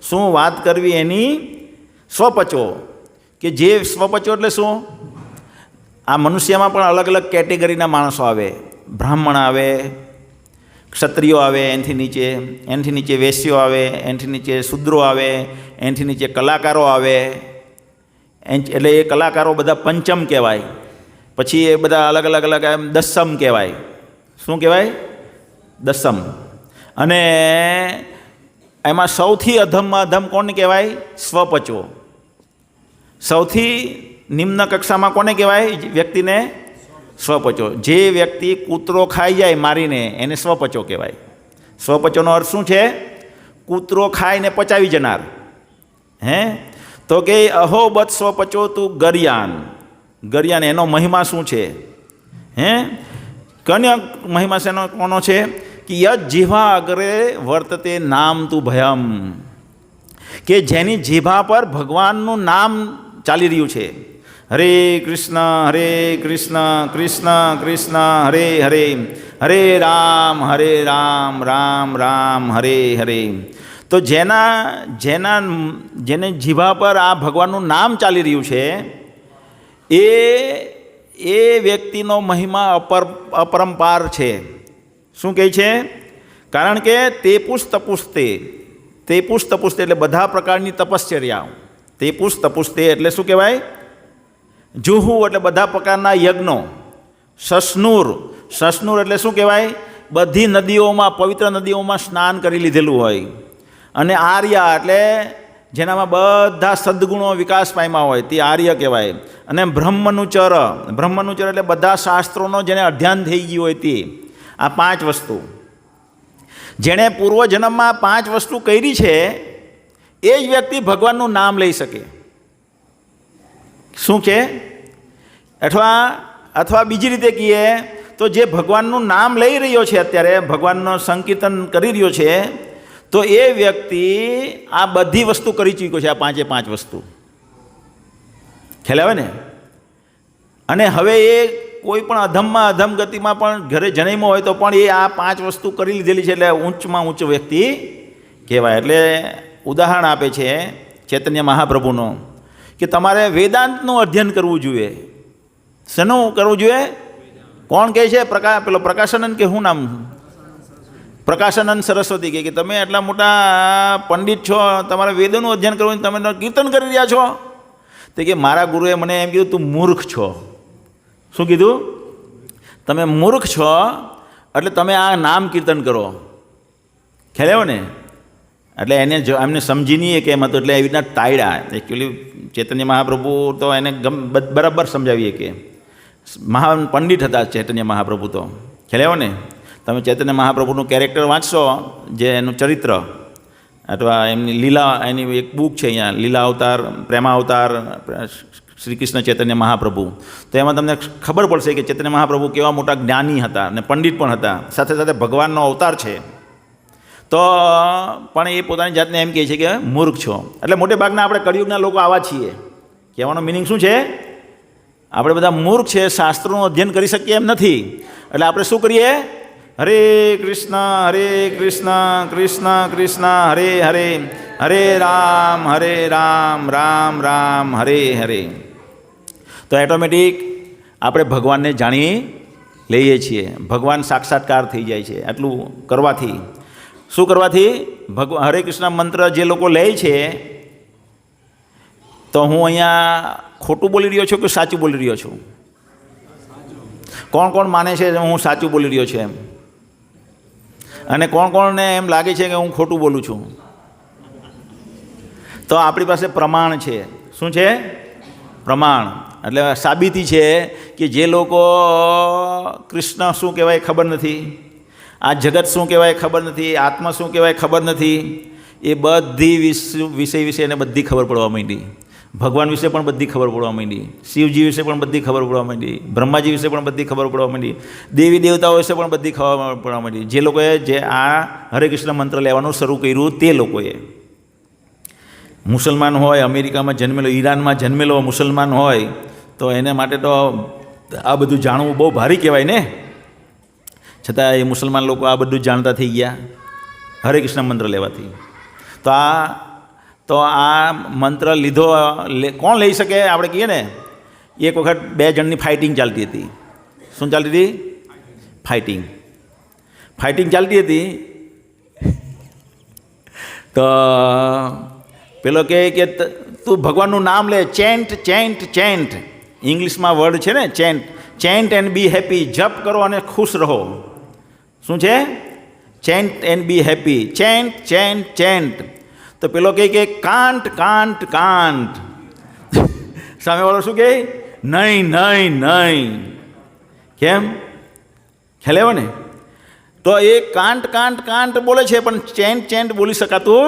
શું વાત કરવી એની, સ્વપચો કે જે સ્વપચો એટલે શું? આ મનુષ્યમાં પણ અલગ અલગ કેટેગરીના માણસો આવે. બ્રાહ્મણ આવે, ક્ષત્રિયો આવે, એનાથી નીચે વેશ્યો આવે, એનાથી નીચે શૂદ્રો આવે, એનાથી નીચે કલાકારો આવે. એટલે એ કલાકારો બધા પંચમ કહેવાય. પછી એ બધા અલગ અલગ એમ દસમ કહેવાય. શું કહેવાય? દસમ. અને એમાં સૌથી અધમમાં અધમ કોને કહેવાય? સ્વપચો. સૌથી નિમ્ન કક્ષામાં કોને કહેવાય વ્યક્તિને? સ્વપચો. જે વ્યક્તિ કૂતરો ખાઈ જાય મારીને એને સ્વપચો કહેવાય. સ્વપચોનો અર્થ શું છે? કૂતરો ખાઈને પચાવી જનાર. તો કે અહોબત સ્વપચો તું ગર્યાન. ગર્યાન એનો મહિમા શું છે? કન્ય મહિમા શેનો કોનો છે? કે યજ જીભા અગ્રે વર્તતે નામ તું ભયમ, કે જેની જીભા પર ભગવાનનું નામ ચાલી રહ્યું છે. હરે કૃષ્ણ કૃષ્ણ કૃષ્ણ હરે હરે, હરે રામ રામ રામ હરે હરે. તો જેને જીભા પર આ ભગવાનનું નામ ચાલી રહ્યું છે એ વ્યક્તિનો મહિમા અપરંપાર છે. શું કહે છે? કારણ કે તે પુસ્તપુસ્તે એટલે બધા પ્રકારની તપશ્ચર્યા. તે પુસ્તપુસ્તે એટલે શું કહેવાય? જુહુ એટલે બધા પ્રકારના યજ્ઞો. સસ્નુર એટલે શું કહેવાય? બધી નદીઓમાં, પવિત્ર નદીઓમાં સ્નાન કરી લીધેલું હોય. અને આર્ય એટલે જેનામાં બધા સદ્ગુણો વિકાસ પામ્યા હોય તે આર્ય કહેવાય. અને બ્રહ્મનુચર એટલે બધા શાસ્ત્રોનો જેને અધ્યયન થઈ ગયું હોય તે. આ 5 વસ્તુ જેણે પૂર્વજન્મમાં 5 વસ્તુ કરી છે એ જ વ્યક્તિ ભગવાનનું નામ લઈ શકે. શું છે? અથવા બીજી રીતે કહીએ તો જે ભગવાનનું નામ લઈ રહ્યો છે, અત્યારે ભગવાનનું સંકીર્તન કરી રહ્યો છે, તો એ વ્યક્તિ આ બધી વસ્તુ કરી ચૂક્યો છે. આ 5 વસ્તુ ખ્યાલ આવે ને? અને હવે એ કોઈ પણ અધમમાં અધમ ગતિમાં પણ ઘરે જન્મ્યો હોય તો પણ એ આ 5 વસ્તુ કરી લીધેલી છે, એટલે ઊંચમાં ઊંચ વ્યક્તિ કહેવાય. એટલે ઉદાહરણ આપે છે ચૈતન્ય મહાપ્રભુનો કે તમારે વેદાંતનું અધ્યયન કરવું જોઈએ. શેનું કરવું જોઈએ? કોણ કહે છે? પેલો પ્રકાશાનંદ કે શું નામ? પ્રકાશાનંદ સરસ્વતી કે તમે આટલા મોટા પંડિત છો, તમારે વેદોનું અધ્યયન કરવું, તમે કીર્તન કરી રહ્યા છો. તે કે મારા ગુરુએ મને એમ કીધું તું મૂર્ખ છો. શું કીધું? તમે મૂર્ખ છો એટલે તમે આ નામ કીર્તન કરો. ખ્યાલ આવ્યો ને? એટલે એમને સમજી નહીં કે એમાં તો એટલે એવી રીતના ટાળ્યા. એકચ્યુઅલી ચૈતન્ય મહાપ્રભુ તો એને બરાબર સમજાવીએ કે મહાન પંડિત હતા ચૈતન્ય મહાપ્રભુ તો. ખ્યાલ આવ્યો ને? તમે ચૈતન્ય મહાપ્રભુનું કેરેક્ટર વાંચશો, જે એનું ચરિત્ર અથવા એમની લીલા, એની એક બુક છે અહીંયા, લીલા અવતાર, પ્રેમા અવતાર શ્રી કૃષ્ણ ચૈતન્ય મહાપ્રભુ. તો એમાં તમને ખબર પડશે કે ચૈતન્ય મહાપ્રભુ કેવા મોટા જ્ઞાની હતા અને પંડિત પણ હતા, સાથે સાથે ભગવાનનો અવતાર છે. તો પણ એ પોતાની જાતને એમ કહે છે કે મૂર્ખ છો. એટલે મોટે ભાગના આપણે કળિયુગના લોકો આવા છીએ. કહેવાનો મિનિંગ શું છે? આપણે બધા મૂર્ખ છે, શાસ્ત્રોનું અધ્યયન કરી શકીએ એમ નથી. એટલે આપણે શું કરીએ? હરે કૃષ્ણ કૃષ્ણ કૃષ્ણ હરે હરે, હરે રામ રામ રામ હરે હરે. તો ઓટોમેટિક આપણે ભગવાનને જાણી લઈએ છીએ. ભગવાન સાક્ષાત્કાર થઈ જાય છે. આટલું કરવાથી શું કરવાથી? હરે કૃષ્ણ મંત્ર જે લોકો લે છે, તો હું અહીંયા ખોટું બોલી રહ્યો છું કે સાચું બોલી રહ્યો છું? કોણ માને છે હું સાચું બોલી રહ્યો છું એમ? અને કોણને એમ લાગે છે કે હું ખોટું બોલું છું? તો આપણી પાસે પ્રમાણ છે. શું છે? પ્રમાણ એટલે સાબિતી છે કે જે લોકો કૃષ્ણ શું કહેવાય ખબર નથી, આ જગત શું કહેવાય ખબર નથી, આત્મા શું કહેવાય ખબર નથી, એ બધી વિષય વિશે એને બધી ખબર પડવા માંડી. ભગવાન વિશે પણ બધી ખબર પડવા માંડી, શિવજી વિશે પણ બધી ખબર પડવા માંડી, બ્રહ્માજી વિશે પણ બધી ખબર પડવા માંડી, દેવી દેવતાઓ વિશે પણ બધી ખબર પડવા માંડી. જે લોકોએ જે આ હરે કૃષ્ણ મંત્ર લેવાનું શરૂ કર્યું તે લોકોએ. મુસલમાન હોય, અમેરિકામાં જન્મેલો, ઈરાનમાં જન્મેલો મુસલમાન હોય તો એને માટે તો આ બધું જાણવું બહુ ભારી કહેવાય ને. છતાં એ મુસલમાન લોકો આ બધું જાણતા થઈ ગયા હરે કૃષ્ણ મંત્ર લેવાથી. તો આ મંત્ર લીધો કોણ લઈ શકે? આપણે કહીએ ને, એક વખત 2 જણની ફાઇટિંગ ચાલતી હતી. શું ચાલતી હતી? ફાઇટિંગ ચાલતી હતી. તો પેલો કહે કે તું ભગવાનનું નામ લે, ચેન્ટ. ઇંગ્લિશમાં વર્ડ છે ને ચેન્ટ એન્ડ બી હેપી. જપ કરો અને ખુશ રહો. શું છે? ચેન્ટ એન્ડ બી હેપી. ચેન્ટ. તો પેલો કહે કે કાંટ. સામેવાળો શું કહે? નહીં. કેમ? ખ્યાલ આવ્યો ને? તો એ કાંટ બોલે છે, પણ ચેન્ટ બોલી શકાતું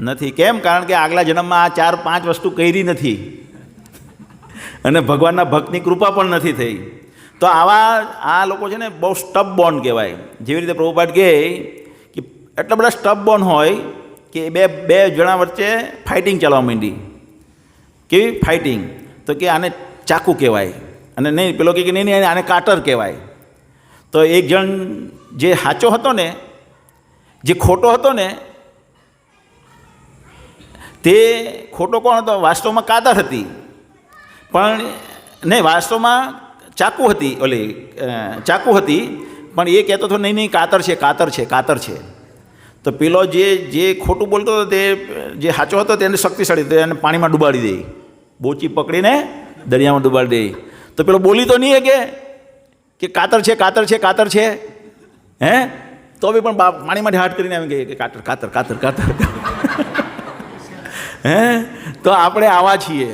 નથી. કેમ? કારણ કે આગલા જન્મમાં આ 4-5 વસ્તુ કરી નથી અને ભગવાનના ભક્તની કૃપા પણ નથી થઈ. તો આ લોકો છે ને બહુ સ્ટબબોર્ન કહેવાય. જેવી રીતે પ્રભુપાદ કહે કે એટલા બધા સ્ટબબોર્ન હોય કે બે જણા વચ્ચે ફાઇટિંગ ચાલવા માંડી. કેવી ફાઇટિંગ? તો કે આને ચાકુ કહેવાય, અને નહીં પેલો કે નહીં આને કાટર કહેવાય. તો એક જણ જે સાચો હતો ને, જે ખોટો હતો ને, તે ખોટો કોણ હતો? વાસ્તવમાં કાતર હતી, પણ નહીં, વાસ્તવમાં ચાકુ હતી, પણ એ કહેતો હતો નહીં કાતર છે. તો પેલો જે ખોટું બોલતો હતો, તે જે સાચો હતો તેને શક્તિશાળી હતો, એને પાણીમાં ડૂબાડી દે, બોચી પકડીને દરિયામાં ડૂબાડી દે. તો પેલો બોલી તો નહીં કે કાતર છે હે, તો બી પણ પાણીમાંથી હાથ કરીને આવી ગઈ કે કાતર. હે, તો આપણે આવા છીએ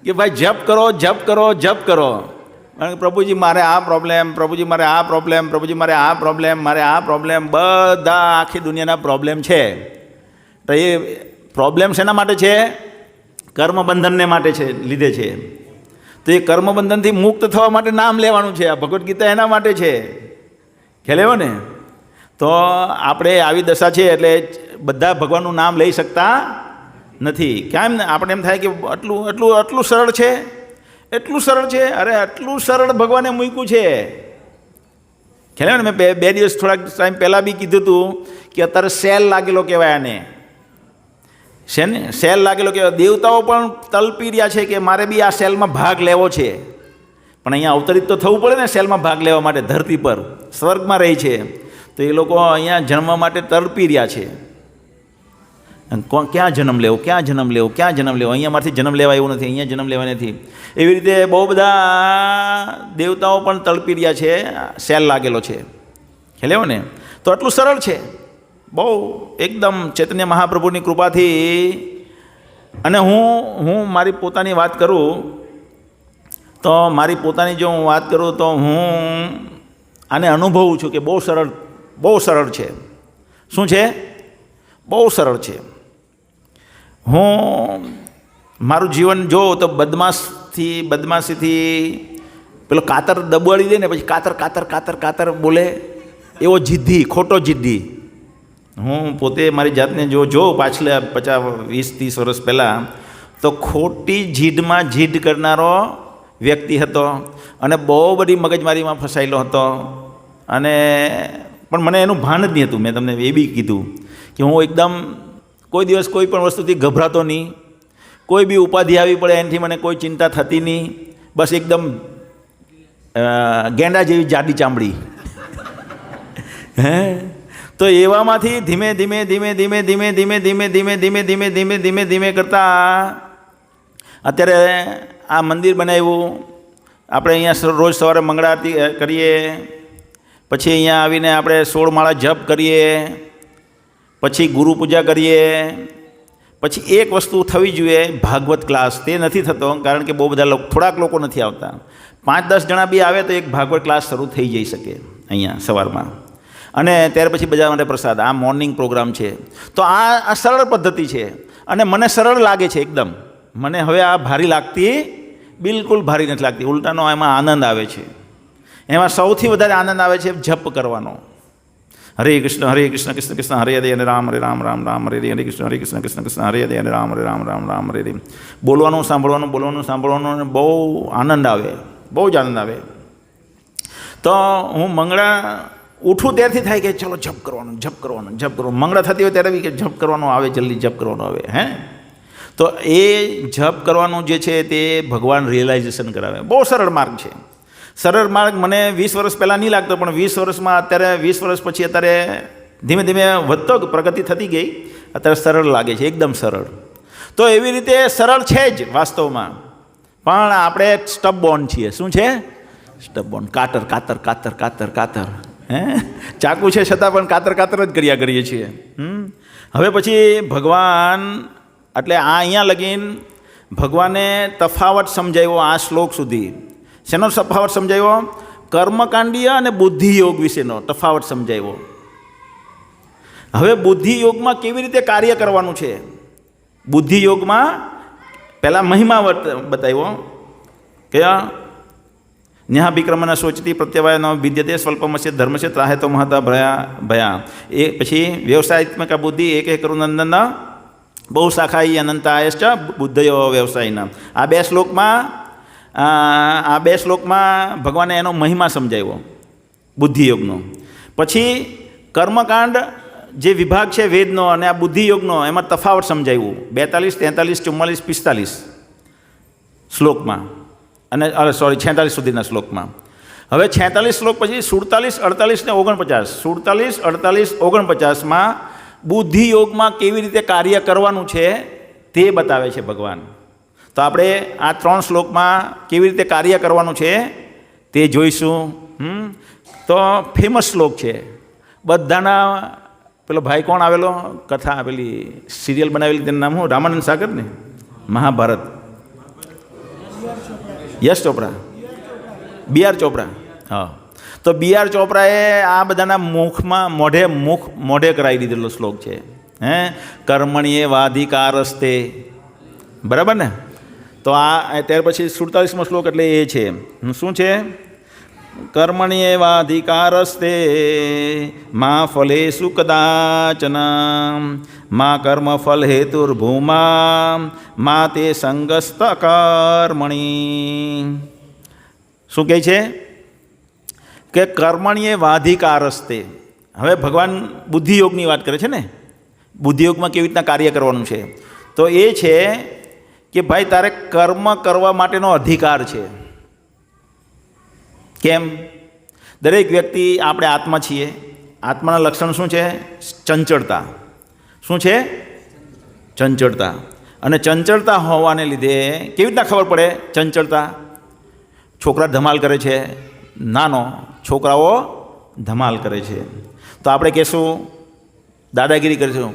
કે ભાઈ જપ કરો. પ્રભુજી મારે આ પ્રોબ્લેમ, બધા આખી દુનિયાના પ્રોબ્લેમ છે. તો એ પ્રોબ્લેમ શેના માટે છે? કર્મબંધનને માટે છે, લીધે છે. તો એ કર્મબંધનથી મુક્ત થવા માટે નામ લેવાનું છે. આ ભગવદ્ ગીતા એના માટે છે. ખ્યાલ આવ્યો ને? તો આપણે આવી દશા છે એટલે બધા ભગવાનનું નામ લઈ શકતા નથી. કેમ? આપણે એમ થાય કે આટલું સરળ છે, એટલું સરળ છે. અરે આટલું સરળ ભગવાને મૂક્યું છે. ખ્યાલ ને? મેં 2 દિવસ થોડાક ટાઈમ પહેલાં બી કીધું હતું કે અત્યારે સેલ લાગેલો કહેવાય આને. સેલ લાગેલો કહેવાય. દેવતાઓ પણ તલપી રહ્યા છે કે મારે બી આ સેલમાં ભાગ લેવો છે, પણ અહીંયા અવતરિત તો થવું પડે ને સેલમાં ભાગ લેવા માટે. ધરતી પર સ્વર્ગમાં રહી છે, તો એ લોકો અહીંયા જન્મવા માટે તડપી રહ્યા છે. ક્યાં જન્મ લેવો, અહીંયામાંથી જન્મ લેવા એવું નથી, અહીંયા જન્મ લેવા નથી. એવી રીતે બહુ બધા દેવતાઓ પણ તડપી રહ્યા છે, સેલ લાગેલો છે. ખ્યાલ આવ્યો ને? તો આટલું સરળ છે, બહુ એકદમ ચૈતન્ય મહાપ્રભુની કૃપાથી. અને હું મારી પોતાની વાત કરું તો હું આને અનુભવું છું કે બહુ સરળ છે. શું છે? બહુ સરળ છે. હું મારું જીવન જોઉં તો બદમાશીથી પેલો કાતર દબાડી દે ને પછી કાતર બોલે, એવો ખોટો જિદ્દી. હું પોતે મારી જાતને જોઉં પાછલા 50-20-30 વર્ષ પહેલાં, તો ખોટી જીદ કરનારો વ્યક્તિ હતો અને બહુ બધી મગજમારીમાં ફસાયેલો હતો. અને પણ મને એનું ભાન જ નહીં હતું. મેં તમને એ બી કીધું કે હું એકદમ કોઈ દિવસ કોઈ પણ વસ્તુથી ગભરાતો નહીં. કોઈ બી ઉપાધિ આવી પડે એનાથી મને કોઈ ચિંતા થતી નહીં. બસ એકદમ ગેંડા જેવી જાડી ચામડી. હે, તો એવામાંથી ધીમે કરતાં અત્યારે આ મંદિર બનાવ્યું. આપણે અહીંયા રોજ સવારે મંગળા આરતી કરીએ, પછી અહીંયા આવીને આપણે 16 માળા જપ કરીએ, પછી ગુરુ પૂજા કરીએ, પછી એક વસ્તુ થવી જોઈએ, ભાગવત ક્લાસ. તે નથી થતો, કારણ કે બહુ બધા થોડાક લોકો નથી આવતા. 5-10 જણા બી આવે તો એક ભાગવત ક્લાસ શરૂ થઈ જઈ શકે અહીંયા સવારમાં. અને ત્યાર પછી બધા માટે પ્રસાદ. આ મોર્નિંગ પ્રોગ્રામ છે. તો આ સરળ પદ્ધતિ છે અને મને સરળ લાગે છે એકદમ. મને હવે આ ભારી લાગતી બિલકુલ ભારી નથી લાગતી. ઉલટાનો એમાં આનંદ આવે છે. એમાં સૌથી વધારે આનંદ આવે છે જપ કરવાનો. હરે કૃષ્ણ કૃષ્ણ કૃષ્ણ હરે હરે અને રામ હરે રામ રામ રામ હરે હરે કૃષ્ણ કૃષ્ણ કૃષ્ણ હરે હરે અને રામ હરે રામ રામ રામ હરે હરે. બોલવાનું સાંભળવાનું બહુ આનંદ આવે, બહુ જ આનંદ આવે. તો હું મંગળા ઉઠું ત્યારથી થાય કે ચલો જપ કરવાનું. મંગળા થતી હોય ત્યારે બી કે જપ કરવાનું આવે, જલ્દી જપ કરવાનું આવે. તો એ જપ કરવાનું જે છે તે ભગવાન રિયલાઇઝેશન કરાવે. બહુ સરળ માર્ગ છે. સરળ માર્ગ મને 20 વર્ષ પહેલાં નહીં લાગતો, પણ 20 વર્ષમાં અત્યારે 20 વર્ષ પછી અત્યારે ધીમે ધીમે વધતો પ્રગતિ થતી ગઈ. અત્યારે સરળ લાગે છે, એકદમ સરળ. તો એવી રીતે સરળ છે જ વાસ્તવમાં, પણ આપણે સ્ટબબોર્ન છીએ. શું છે? સ્ટબબોર્ન. કાતર. ચાકુ છે છતાં પણ કાતર જ કર્યા કરીએ છીએ. હવે પછી ભગવાન, એટલે આ અહીંયા લગીન ભગવાને તફાવત સમજાવ્યો આ શ્લોક સુધી. શેનો તફાવત સમજાવ્યો? કર્મકાંડીય અને બુદ્ધિયોગ વિશેનો તફાવત સમજાવ્યો. હવે બુદ્ધિયોગમાં કેવી રીતે કાર્ય કરવાનું છે. બુદ્ધિયોગમાં પહેલાં મહિમા બતાવ્યો કે ન્યાભિક્રમના શોચતી પ્રત્યવાયનો વિદ્યતે સ્વલ્પમસ્ય ધર્મસ્ય ત્રાહે તો મહતા ભયા. એ પછી વ્યવસાયાત્મક બુદ્ધિ એક કરુનંદન બહુ શાખાઈ અનંતાયશ્ચ બુદ્ધયો વ્યવસાયના. આ બે શ્લોકમાં ભગવાને એનો મહિમા સમજાવ્યો બુદ્ધિયોગનો. પછી કર્મકાંડ જે વિભાગ છે વેદનો અને આ બુદ્ધિયોગનો, એમાં તફાવત સમજાવ્યું 42, 43, 44, 45 શ્લોકમાં, અને 46 સુધીના શ્લોકમાં. હવે 46 શ્લોક પછી 47, 48 ને 49, 47, 48, 49માં બુદ્ધિયોગમાં કેવી રીતે કાર્ય કરવાનું છે તે બતાવે છે ભગવાન. તો આપણે આ 3 શ્લોકમાં કેવી રીતે કાર્ય કરવાનું છે તે જોઈશું. તો ફેમસ શ્લોક છે બધાના. પેલો ભાઈ કોણ આવેલો, કથા પેલી સિરિયલ બનાવેલી, તેનું નામ શું? રામાનંદ સાગર ને, મહાભારત. યશ ચોપરા, B.R. ચોપરા. હા, તો B.R. ચોપરાએ આ બધાના મોઢે કરાવી દીધેલો શ્લોક છે. કર્મણીએ વાધિકારસ્તે. બરાબર ને? તો આ ત્યાર પછી 47મો શ્લોક એટલે એ છે. શું છે? કર્મણીએ વાધિકારસ્તે મા ફલેષુ કદાચન મા કર્મ ફલ હેતુર્ભૂમા મા તે સંગસ્ત કર્મણી. શું કહે છે? કે કર્મણીએ વાધિકારસ્તે. હવે ભગવાન બુદ્ધિયોગની વાત કરે છે ને, બુદ્ધિયોગમાં કેવી રીતના કાર્ય કરવાનું છે. તો એ છે કે ભાઈ તારે કર્મ કરવા માટેનો અધિકાર છે. કેમ? દરેક વ્યક્તિ, આપણે આત્મા છીએ. આત્માના લક્ષણ શું છે? ચંચળતા. શું છે? ચંચળતા. અને ચંચળતા હોવાને લીધે કેવી રીતના ખબર પડે ચંચળતા? છોકરા ધમાલ કરે છે, નાનો છોકરાઓ ધમાલ કરે છે, તો આપણે કહેશું દાદાગીરી કરીશું,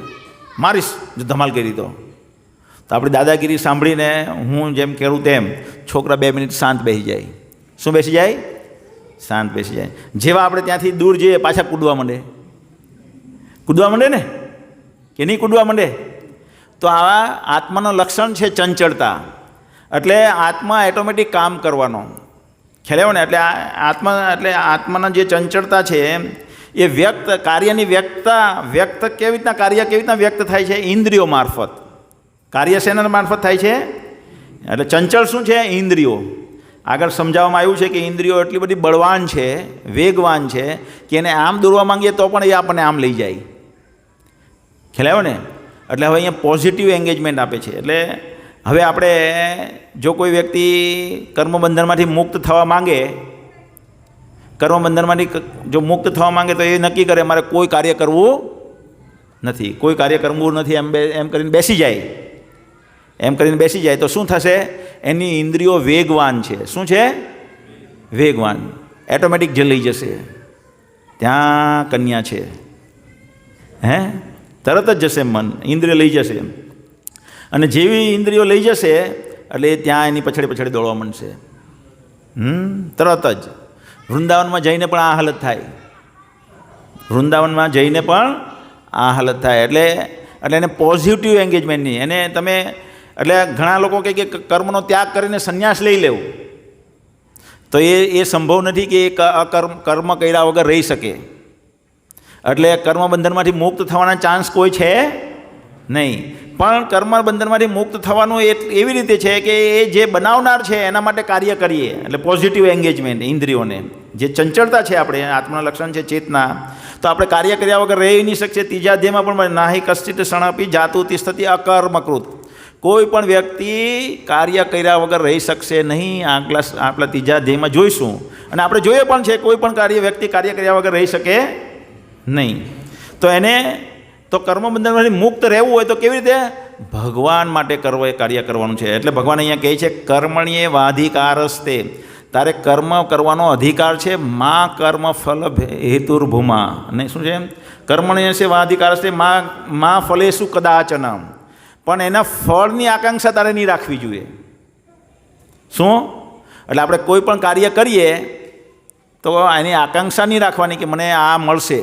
મારીશ જો ધમાલ કરી તો આપણી દાદાગીરી સાંભળીને હું જેમ કરું તેમ છોકરા 2 મિનિટ શાંત બેસી જાય. શું બેસી જાય? શાંત બેસી જાય. જેવા આપણે ત્યાંથી દૂર જઈએ પાછા કૂદવા માંડે ને, કે નહીં કૂદવા માંડે? તો આ આત્માનું લક્ષણ છે ચંચળતા. એટલે આત્મા ઓટોમેટિક કામ કરવાનો ખ્યાલ આવ્યો ને? એટલે આત્માના જે ચંચળતા છે એ કાર્યની વ્યક્ત કેવી રીતના વ્યક્ત થાય છે? ઇન્દ્રિયો મારફત. કાર્ય શેના મારફત થાય છે? એટલે ચંચળ શું છે? ઇન્દ્રિયો. આગળ સમજાવવામાં આવ્યું છે કે ઇન્દ્રિયો એટલી બધી બળવાન છે, વેગવાન છે કે એને આમ દોરવા માંગીએ તો પણ એ આપણને આમ લઈ જાય. ખ્યાલ આવ્યો ને? એટલે હવે અહીંયા પોઝિટિવ એંગેજમેન્ટ આપે છે. એટલે હવે આપણે જો કોઈ વ્યક્તિ કર્મબંધનમાંથી મુક્ત થવા માંગે, જો મુક્ત થવા માંગે તો એ નક્કી કરે મારે કોઈ કાર્ય કરવું નથી, એમ કરીને બેસી જાય. તો શું થશે? એની ઇન્દ્રિયો વેગવાન છે. શું છે? વેગવાન. ઓટોમેટિક જે લઈ જશે. ત્યાં કન્યા છે, તરત જ જશે મન, ઇન્દ્રિય લઈ જશે. અને જેવી ઇન્દ્રિયો લઈ જશે એટલે એ ત્યાં એની પછાડી દોડવા માંડશે. તરત જ વૃંદાવનમાં જઈને પણ આ હાલત થાય. વૃંદાવનમાં જઈને પણ આ હાલત થાય. એટલે એને પોઝિટિવ એન્ગેજમેન્ટની એને તમે એટલે ઘણા લોકો કહે કે કર્મનો ત્યાગ કરીને સંન્યાસ લઈ લેવું, તો એ સંભવ નથી કે એ કર્મ કર્યા વગર રહી શકે. એટલે કર્મબંધનમાંથી મુક્ત થવાના ચાન્સ કોઈ છે નહીં. પણ કર્મબંધનમાંથી મુક્ત થવાનું એવી રીતે છે કે એ જે બનાવનાર છે એના માટે કાર્ય કરીએ, એટલે પોઝિટિવ એન્ગેજમેન્ટ. ઇન્દ્રિયોને જે ચંચળતા છે આપણે આત્માનું લક્ષણ છે ચેતના, તો આપણે કાર્ય કર્યા વગર રહી નહીં શકીએ. ત્રીજા અધ્યાયમાં પણ નાહી કશ્ચિત ક્ષણપી જાતું તિષ્ઠતિ અકર્મકૃત. કોઈ પણ વ્યક્તિ કાર્ય કર્યા વગર રહી શકશે નહીં. આપણા ત્રીજા અધ્યાયમાં જોઈશું, અને આપણે જોઈએ પણ છે કોઈ પણ વ્યક્તિ કાર્ય કર્યા વગર રહી શકે નહીં. તો એને તો કર્મબંધનમાંથી મુક્ત રહેવું હોય તો કેવી રીતે? ભગવાન માટે કાર્ય કરવાનું છે. એટલે ભગવાન અહીંયા કહે છે કર્મણ્યે વાધિકારસ્તે, તારે કર્મ કરવાનો અધિકાર છે. મા કર્મ ફલ હેતુર્ભૂમા. અને શું છે? કર્મણ્ય છે વાધિકારસ્તે મા ફલેસુ કદાચન. પણ એના ફળની આકાંક્ષા તારે નહીં રાખવી જોઈએ. શું? એટલે આપણે કોઈ પણ કાર્ય કરીએ તો એની આકાંક્ષા નહીં રાખવાની કે મને આ મળશે,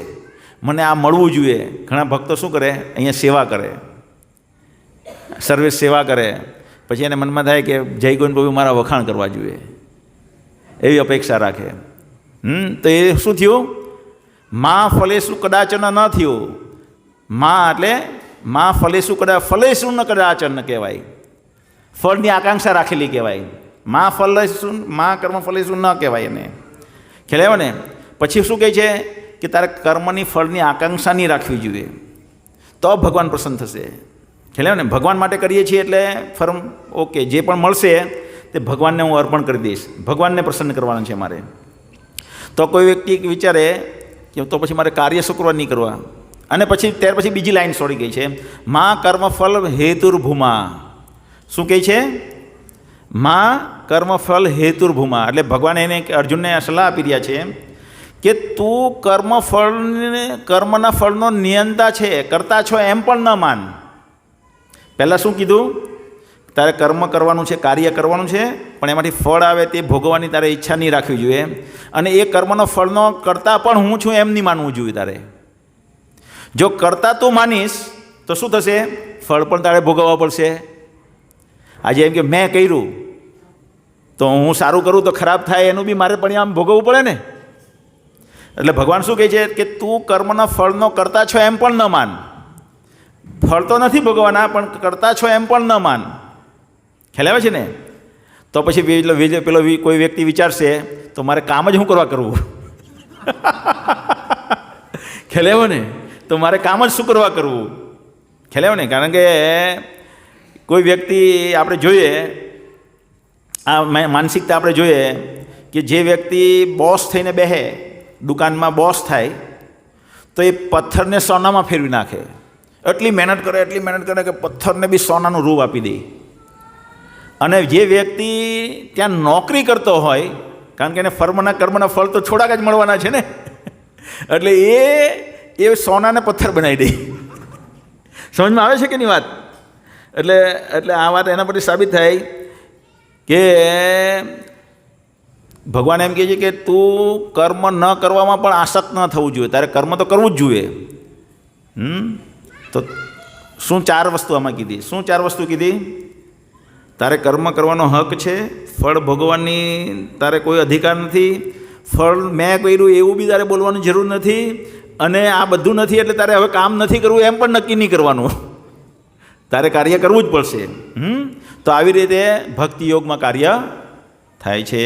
મને આ મળવું જોઈએ. ઘણા ભક્તો શું કરે? અહીંયા સેવા કરે, સર્વિસ સેવા કરે, પછી એને મનમાં થાય કે જય ગોવિંદ પ્રભુ મારા વખાણ કરવા જોઈએ, એવી અપેક્ષા રાખે. તો એ શું થયું? મા ફલેસુ કદાચન ન થયું. મા એટલે મા ફલેસુ ફલેસુ ન કદાચન કહેવાય, ફળની આકાંક્ષા રાખેલી કહેવાય. મા કર્મ ફલેસુ ન કહેવાય એને. ખ્યાલ આવ્યો ને? પછી શું કહે છે કે તારે કર્મની ફળની આકાંક્ષા નહીં રાખવી જોઈએ, તો ભગવાન પ્રસન્ન થશે. ખ્યાલ આવ્યો ને? ભગવાન માટે કરીએ છીએ એટલે ફર્મ ઓકે, જે પણ મળશે તે ભગવાનને હું અર્પણ કરી દઈશ, ભગવાનને પ્રસન્ન કરવાના છે મારે. તો કોઈ વ્યક્તિ વિચારે કે તો પછી મારે કાર્ય શું કરવા નહીં કરવા, અને ત્યાર પછી બીજી લાઈન છોડી ગઈ છે, મા કર્મફલ હેતુર્ભૂમા. શું કહે છે? મા કર્મફલ હેતુર્ભૂમા. એટલે ભગવાન એને અર્જુનને સલાહ આપી રહ્યા છે કે તું કર્મના ફળનો નિયંતા છે, કરતા છો એમ પણ ન માન. પહેલાં શું કીધું? તારે કર્મ કરવાનું છે, કાર્ય કરવાનું છે, પણ એમાંથી ફળ આવે તે ભોગવવાની તારે ઈચ્છા નહીં રાખવી જોઈએ. અને એ કર્મનો ફળનો કરતા પણ હું છું એમ નહીં માનવું જોઈએ તારે. જો કરતા તું માનીશ તો શું થશે? ફળ પણ તારે ભોગવવા પડશે. આજે એમ કે મેં કર્યું તો હું સારું કરું તો ખરાબ થાય એનું બી મારે પરિણામ ભોગવવું પડે ને. એટલે ભગવાન શું કહે છે કે તું કર્મના ફળનો કરતા છો એમ પણ ન માન. ફળ તો નથી ભોગવવાના, પણ કરતા છો એમ પણ ન માન. ખ્યાલ આવે છે ને? તો પછી પેલો કોઈ વ્યક્તિ વિચારશે તો મારે કામ જ શું કરવા કરવું? ખ્યાલ આવ્યો ને? તો મારે કામ જ શું કરવા કરવું? ખ્યાલ આવ્યો ને? કારણ કે કોઈ વ્યક્તિ આપણે જોઈએ, આ માનસિકતા આપણે જોઈએ કે જે વ્યક્તિ બોસ થઈને બેસે, દુકાનમાં બોસ થાય, તો એ પથ્થરને સોનામાં ફેરવી નાખે. એટલી મહેનત કરે કે પથ્થરને બી સોનાનું રૂપ આપી દે. અને જે વ્યક્તિ ત્યાં નોકરી કરતો હોય, કારણ કે એને કર્મના ફળ તો થોડાક જ મળવાના છે ને, એટલે એ સોનાને પથ્થર બનાવી દે. સમજમાં આવે છે કે નહીં વાત? એટલે આ વાત એના પરથી સાબિત થાય કે ભગવાન એમ કહે છે કે તું કર્મ ન કરવામાં પણ આસક્ત ન થવું જોઈએ. તારે કર્મ તો કરવું જ જોઈએ. તો શું 4 વસ્તુ આમાં કીધી? શું 4 વસ્તુ કીધી? તારે કર્મ કરવાનો હક છે, ફળ ભોગવવાની તારે કોઈ અધિકાર નથી, ફળ મેં કર્યું એવું બી તારે બોલવાની જરૂર નથી, અને આ બધું નથી એટલે તારે હવે કામ નથી કરવું એમ પણ નક્કી નહીં કરવાનું, તારે કાર્ય કરવું જ પડશે. તો આવી રીતે ભક્તિ યોગમાં કાર્ય થાય છે.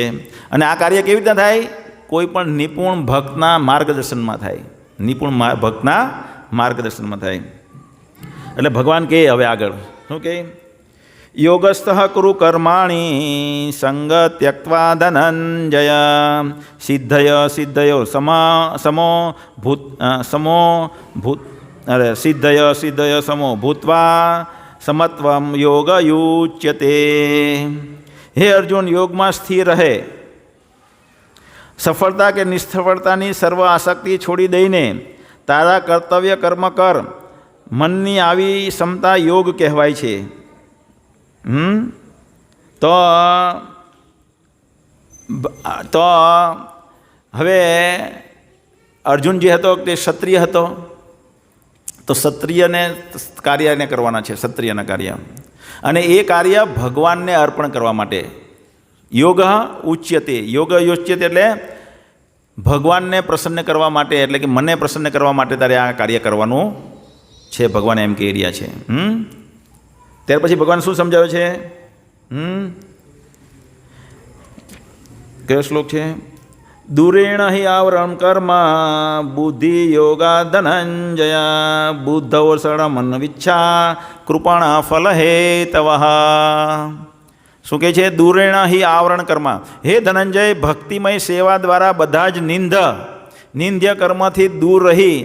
અને આ કાર્ય કેવી રીતના થાય? કોઈ પણ નિપુણ ભક્તના માર્ગદર્શનમાં થાય. નિપુણ ભક્તના માર્ગદર્શનમાં થાય. એટલે ભગવાન કહે હવે આગળ શું કહે? યોગસ્થ કુરુ કર્માણી સંગ ત્યક્વા ધનંજય સિદ્ધયો સિદ્ધયો સમો ભૂત્વા સમત્વમ યોગ યુચ્યતે. હે અર્જુન, યોગમાં સ્થિર રહે, સફળતા કે નિષ્ફળતાની સર્વ આસક્તિ છોડી દઈને તારા કર્તવ્ય કર્મ કર. મનની આવી ક્ષમતા યોગ કહેવાય છે. તો તો હવે અર્જુન જે હતો તે ક્ષત્રિય હતો, તો ક્ષત્રિયને કાર્યને કરવાના છે, ક્ષત્રિયના કાર્ય, અને એ કાર્ય ભગવાનને અર્પણ કરવા માટે. યોગ ઉચ્યતે, યોગ યોચ્યતે એટલે ભગવાનને પ્રસન્ન કરવા માટે, એટલે કે મને પ્રસન્ન કરવા માટે તારે આ કાર્ય કરવાનું છે, ભગવાન એમ કહી રહ્યા છે. ત્યાર પછી ભગવાન શું સમજાવે છે? કયો શ્લોક છે? દૂરેણ હિ આવરણ કર્મ બુદ્ધિ યોગા ધનંજયા બુદ્ધવસણમન વિચ્છા કૃપણ ફલ હેતવ. શું કહે છે? દૂરેણ હિ આવરણ કર્મ, હે ધનંજય, ભક્તિમય સેવા દ્વારા બધા જ નિંદ્ય કર્મથી દૂર રહી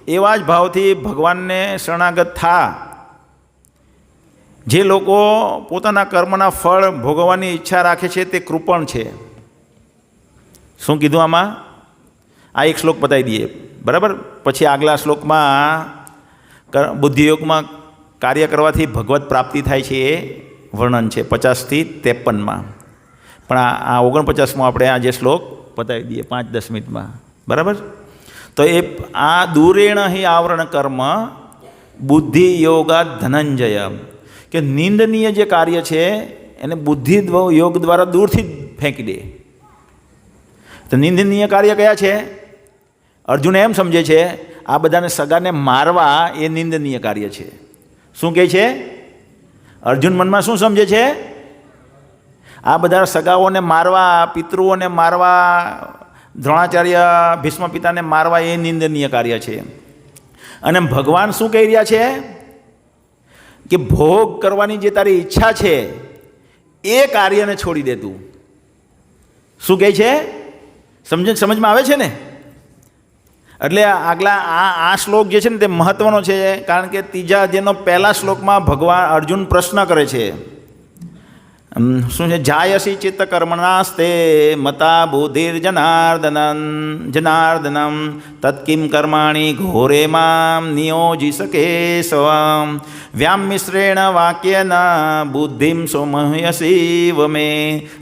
એવા જ ભાવથી ભગવાનને શરણાગત થા. જે લોકો પોતાના કર્મના ફળ ભોગવવાની ઈચ્છા રાખે છે તે કૃપણ છે. શું કીધું આમાં? આ એક શ્લોક બતાવી દઈએ, બરાબર. પછી આગલા શ્લોકમાં બુદ્ધિયોગમાં કાર્ય કરવાથી ભગવત પ્રાપ્તિ થાય છે એ વર્ણન છે 50 થી 53માં. પણ આ 49માં આપણે આ જે શ્લોક બતાવી દઈએ 5-10 મિનિટમાં, બરાબર. તો એ આ દૂરેણ હિ આવરણ કર્મ બુદ્ધિ યોગા ધનંજય, કે નિંદનીય જે કાર્ય છે એને બુદ્ધિ યોગ દ્વારા દૂરથી જ ફેંકી દે. તો નિંદનીય કાર્ય કયા છે? અર્જુન એમ સમજે છે આ બધાને સગાને મારવા એ નિંદનીય કાર્ય છે. શું કહે છે અર્જુન? મનમાં શું સમજે છે? આ બધા સગાઓને મારવા, પિતૃઓને મારવા, દ્રોણાચાર્ય ભીષ્મ પિતાને મારવા એ નિંદનીય કાર્ય છે. અને ભગવાન શું કહી રહ્યા છે કે ભોગ કરવાની જે તારી ઈચ્છા છે એ કાર્યને છોડી દે તું. શું કહે છે? સમજમાં આવે છે ને? એટલે આગલા આ શ્લોક જે છે ને તે મહત્વનો છે, કારણ કે ત્રીજા જેનો પહેલા શ્લોકમાં ભગવાન અર્જુન પ્રશ્ન કરે છે. શું છે? જાયસી ચિત્ત કર્મણાસ્તે મતા બુદ્ધિર જનાર્દનમ તત્કિમ કર્માણી ઘોરે મામ નિયોજી શકે સ્વમ વ્યામ મિશ્રેણ વાક્યના બુદ્ધિમ સોમહ્યસી વમે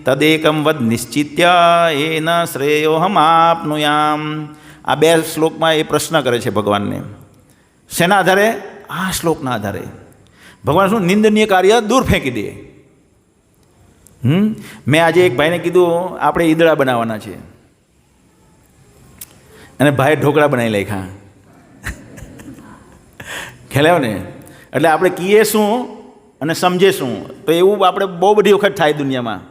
તદેકમ વદ નિશ્ચિત્ય એન શ્રેયોહમ આપનુયામ. આ બે શ્લોકમાં એ પ્રશ્ન કરે છે ભગવાનને. શેના આધારે? આ શ્લોકના આધારે. ભગવાન શું નિંદનીય કાર્ય દૂર ફેંકી દે. મેં આજે એક ભાઈને કીધું આપણે ઈદડા બનાવવાના છે, અને ભાઈ ઢોકળા બનાવી નાખ્યા. ખ્યાલ આવ્યો ને? એટલે આપણે કહીએ શું અને સમજે શું, તો એવું આપણે બહુ બધી વખત થાય દુનિયામાં.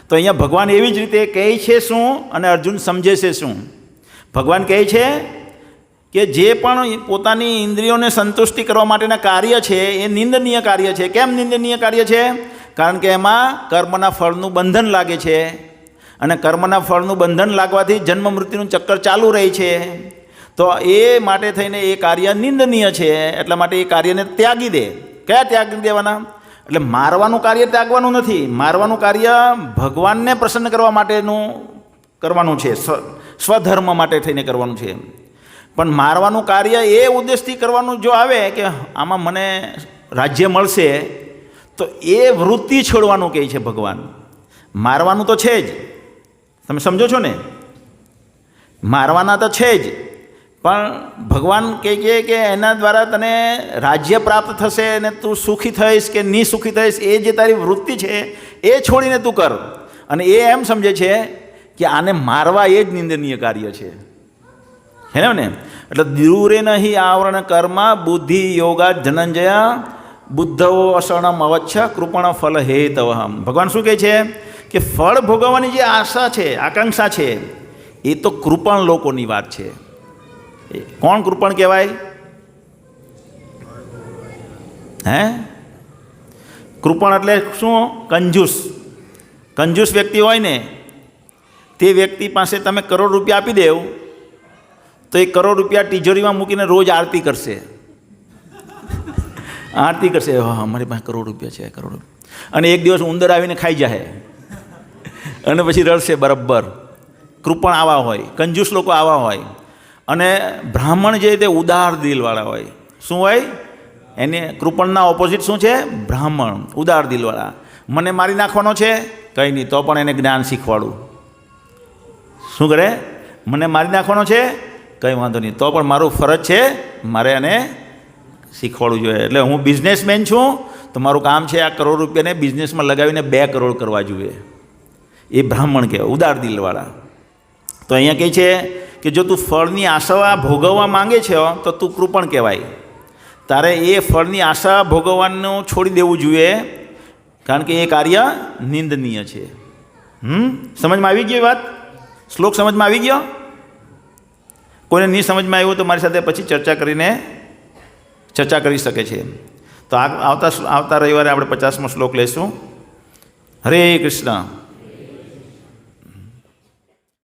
તો અહીંયા ભગવાન એવી જ રીતે કહે છે શું અને અર્જુન સમજે છે શું. ભગવાન કહે છે કે જે પણ પોતાની ઇન્દ્રિયોને સંતુષ્ટિ કરવા માટેના કાર્ય છે એ નિંદનીય કાર્ય છે. કેમ નિંદનીય કાર્ય છે? કારણ કે એમાં કર્મના ફળનું બંધન લાગે છે, અને કર્મના ફળનું બંધન લાગવાથી જન્મ મૃત્યુનું ચક્કર ચાલુ રહે છે. તો એ માટે થઈને એ કાર્ય નિંદનીય છે. એટલા માટે એ કાર્યને ત્યાગી દે. કયા ત્યાગી દેવાના? એટલે મારવાનું કાર્ય ત્યાગવાનું નથી. મારવાનું કાર્ય ભગવાનને પ્રસન્ન કરવા માટેનું કરવાનું છે, સ્વધર્મ માટે થઈને કરવાનું છે. પણ મારવાનું કાર્ય એ ઉદ્દેશથી કરવાનું જો આવે કે આમાં મને રાજ્ય મળશે, તો એ વૃત્તિ છોડવાનું કહે છે ભગવાન. મારવાનું તો છે જ, તમે સમજો છો ને? મારવાના તો છે જ, પણ ભગવાન કહે છે કે એના દ્વારા તને રાજ્ય પ્રાપ્ત થશે અને તું સુખી થઈશ કે નિસુખી થઈશ, એ જે તારી વૃત્તિ છે એ છોડીને તું કર. અને એ એમ સમજે છે કે આને મારવા એ જ નિંદનીય કાર્ય છે. હે ને? એટલે દૂરે નહીં આવરણ કર્મ બુદ્ધિ યોગા ધનંજયા બુદ્ધવો અસણમ અવચ્છ કૃપણ ફલ હેતવહમ. ભગવાન શું કહે છે કે ફળ ભોગવવાની જે આશા છે, આકાંક્ષા છે, એ તો કૃપણ લોકોની વાત છે. કોણ કૃપણ કહેવાય? હે? કૃપણ એટલે શું? કંજૂસ. કંજૂસ વ્યક્તિ હોય ને, તે વ્યક્તિ પાસે તમે કરોડ રૂપિયા આપી દેવ તો એ કરોડ રૂપિયા તિજોરીમાં મૂકીને રોજ આરતી કરશે. આરતી કરશે, હા મારી પાસે કરોડ રૂપિયા છે, કરોડ રૂપિયા. અને એક દિવસ ઉંદર આવીને ખાઈ જાય અને પછી રડશે બરાબર. કૃપણ આવા હોય, કંજૂસ લોકો આવા હોય. અને બ્રાહ્મણ જે તે ઉદાર દિલવાળા હોય. શું હોય? એને કૃપણના ઓપોઝિટ શું છે? બ્રાહ્મણ, ઉદાર દિલવાળા. મને મારી નાખવાનો છે, કંઈ નહીં, તો પણ એને જ્ઞાન શીખવાડું. શું કરે? મને મારી નાખવાનો છે, કંઈ વાંધો નહીં, તો પણ મારું ફરજ છે, મારે એને શીખવાડવું જોઈએ. એટલે હું બિઝનેસમેન છું, તો મારું કામ છે આ કરોડ રૂપિયાને બિઝનેસમાં લગાવીને 2 કરોડ કરવા જોઈએ. એ બ્રાહ્મણ કહેવાય, ઉદાર દિલવાળા. તો અહીંયા કહે છે કે જો તું ફળની આશા ભોગવવા માંગે છે તો તું કૃપણ કહેવાય. તારે એ ફળની આશા ભોગવવાનું છોડી દેવું જોઈએ, કારણ કે એ કાર્ય નિંદનીય છે. સમજમાં આવી ગઈ વાત? શ્લોક સમજમાં આવી ગયો? કોઈને નહીં સમજમાં આવ્યું તો મારી સાથે પછી ચર્ચા કરી શકે છે. તો આવતા રવિવારે આપણે 50મો શ્લોક લઈશું. હરે કૃષ્ણ.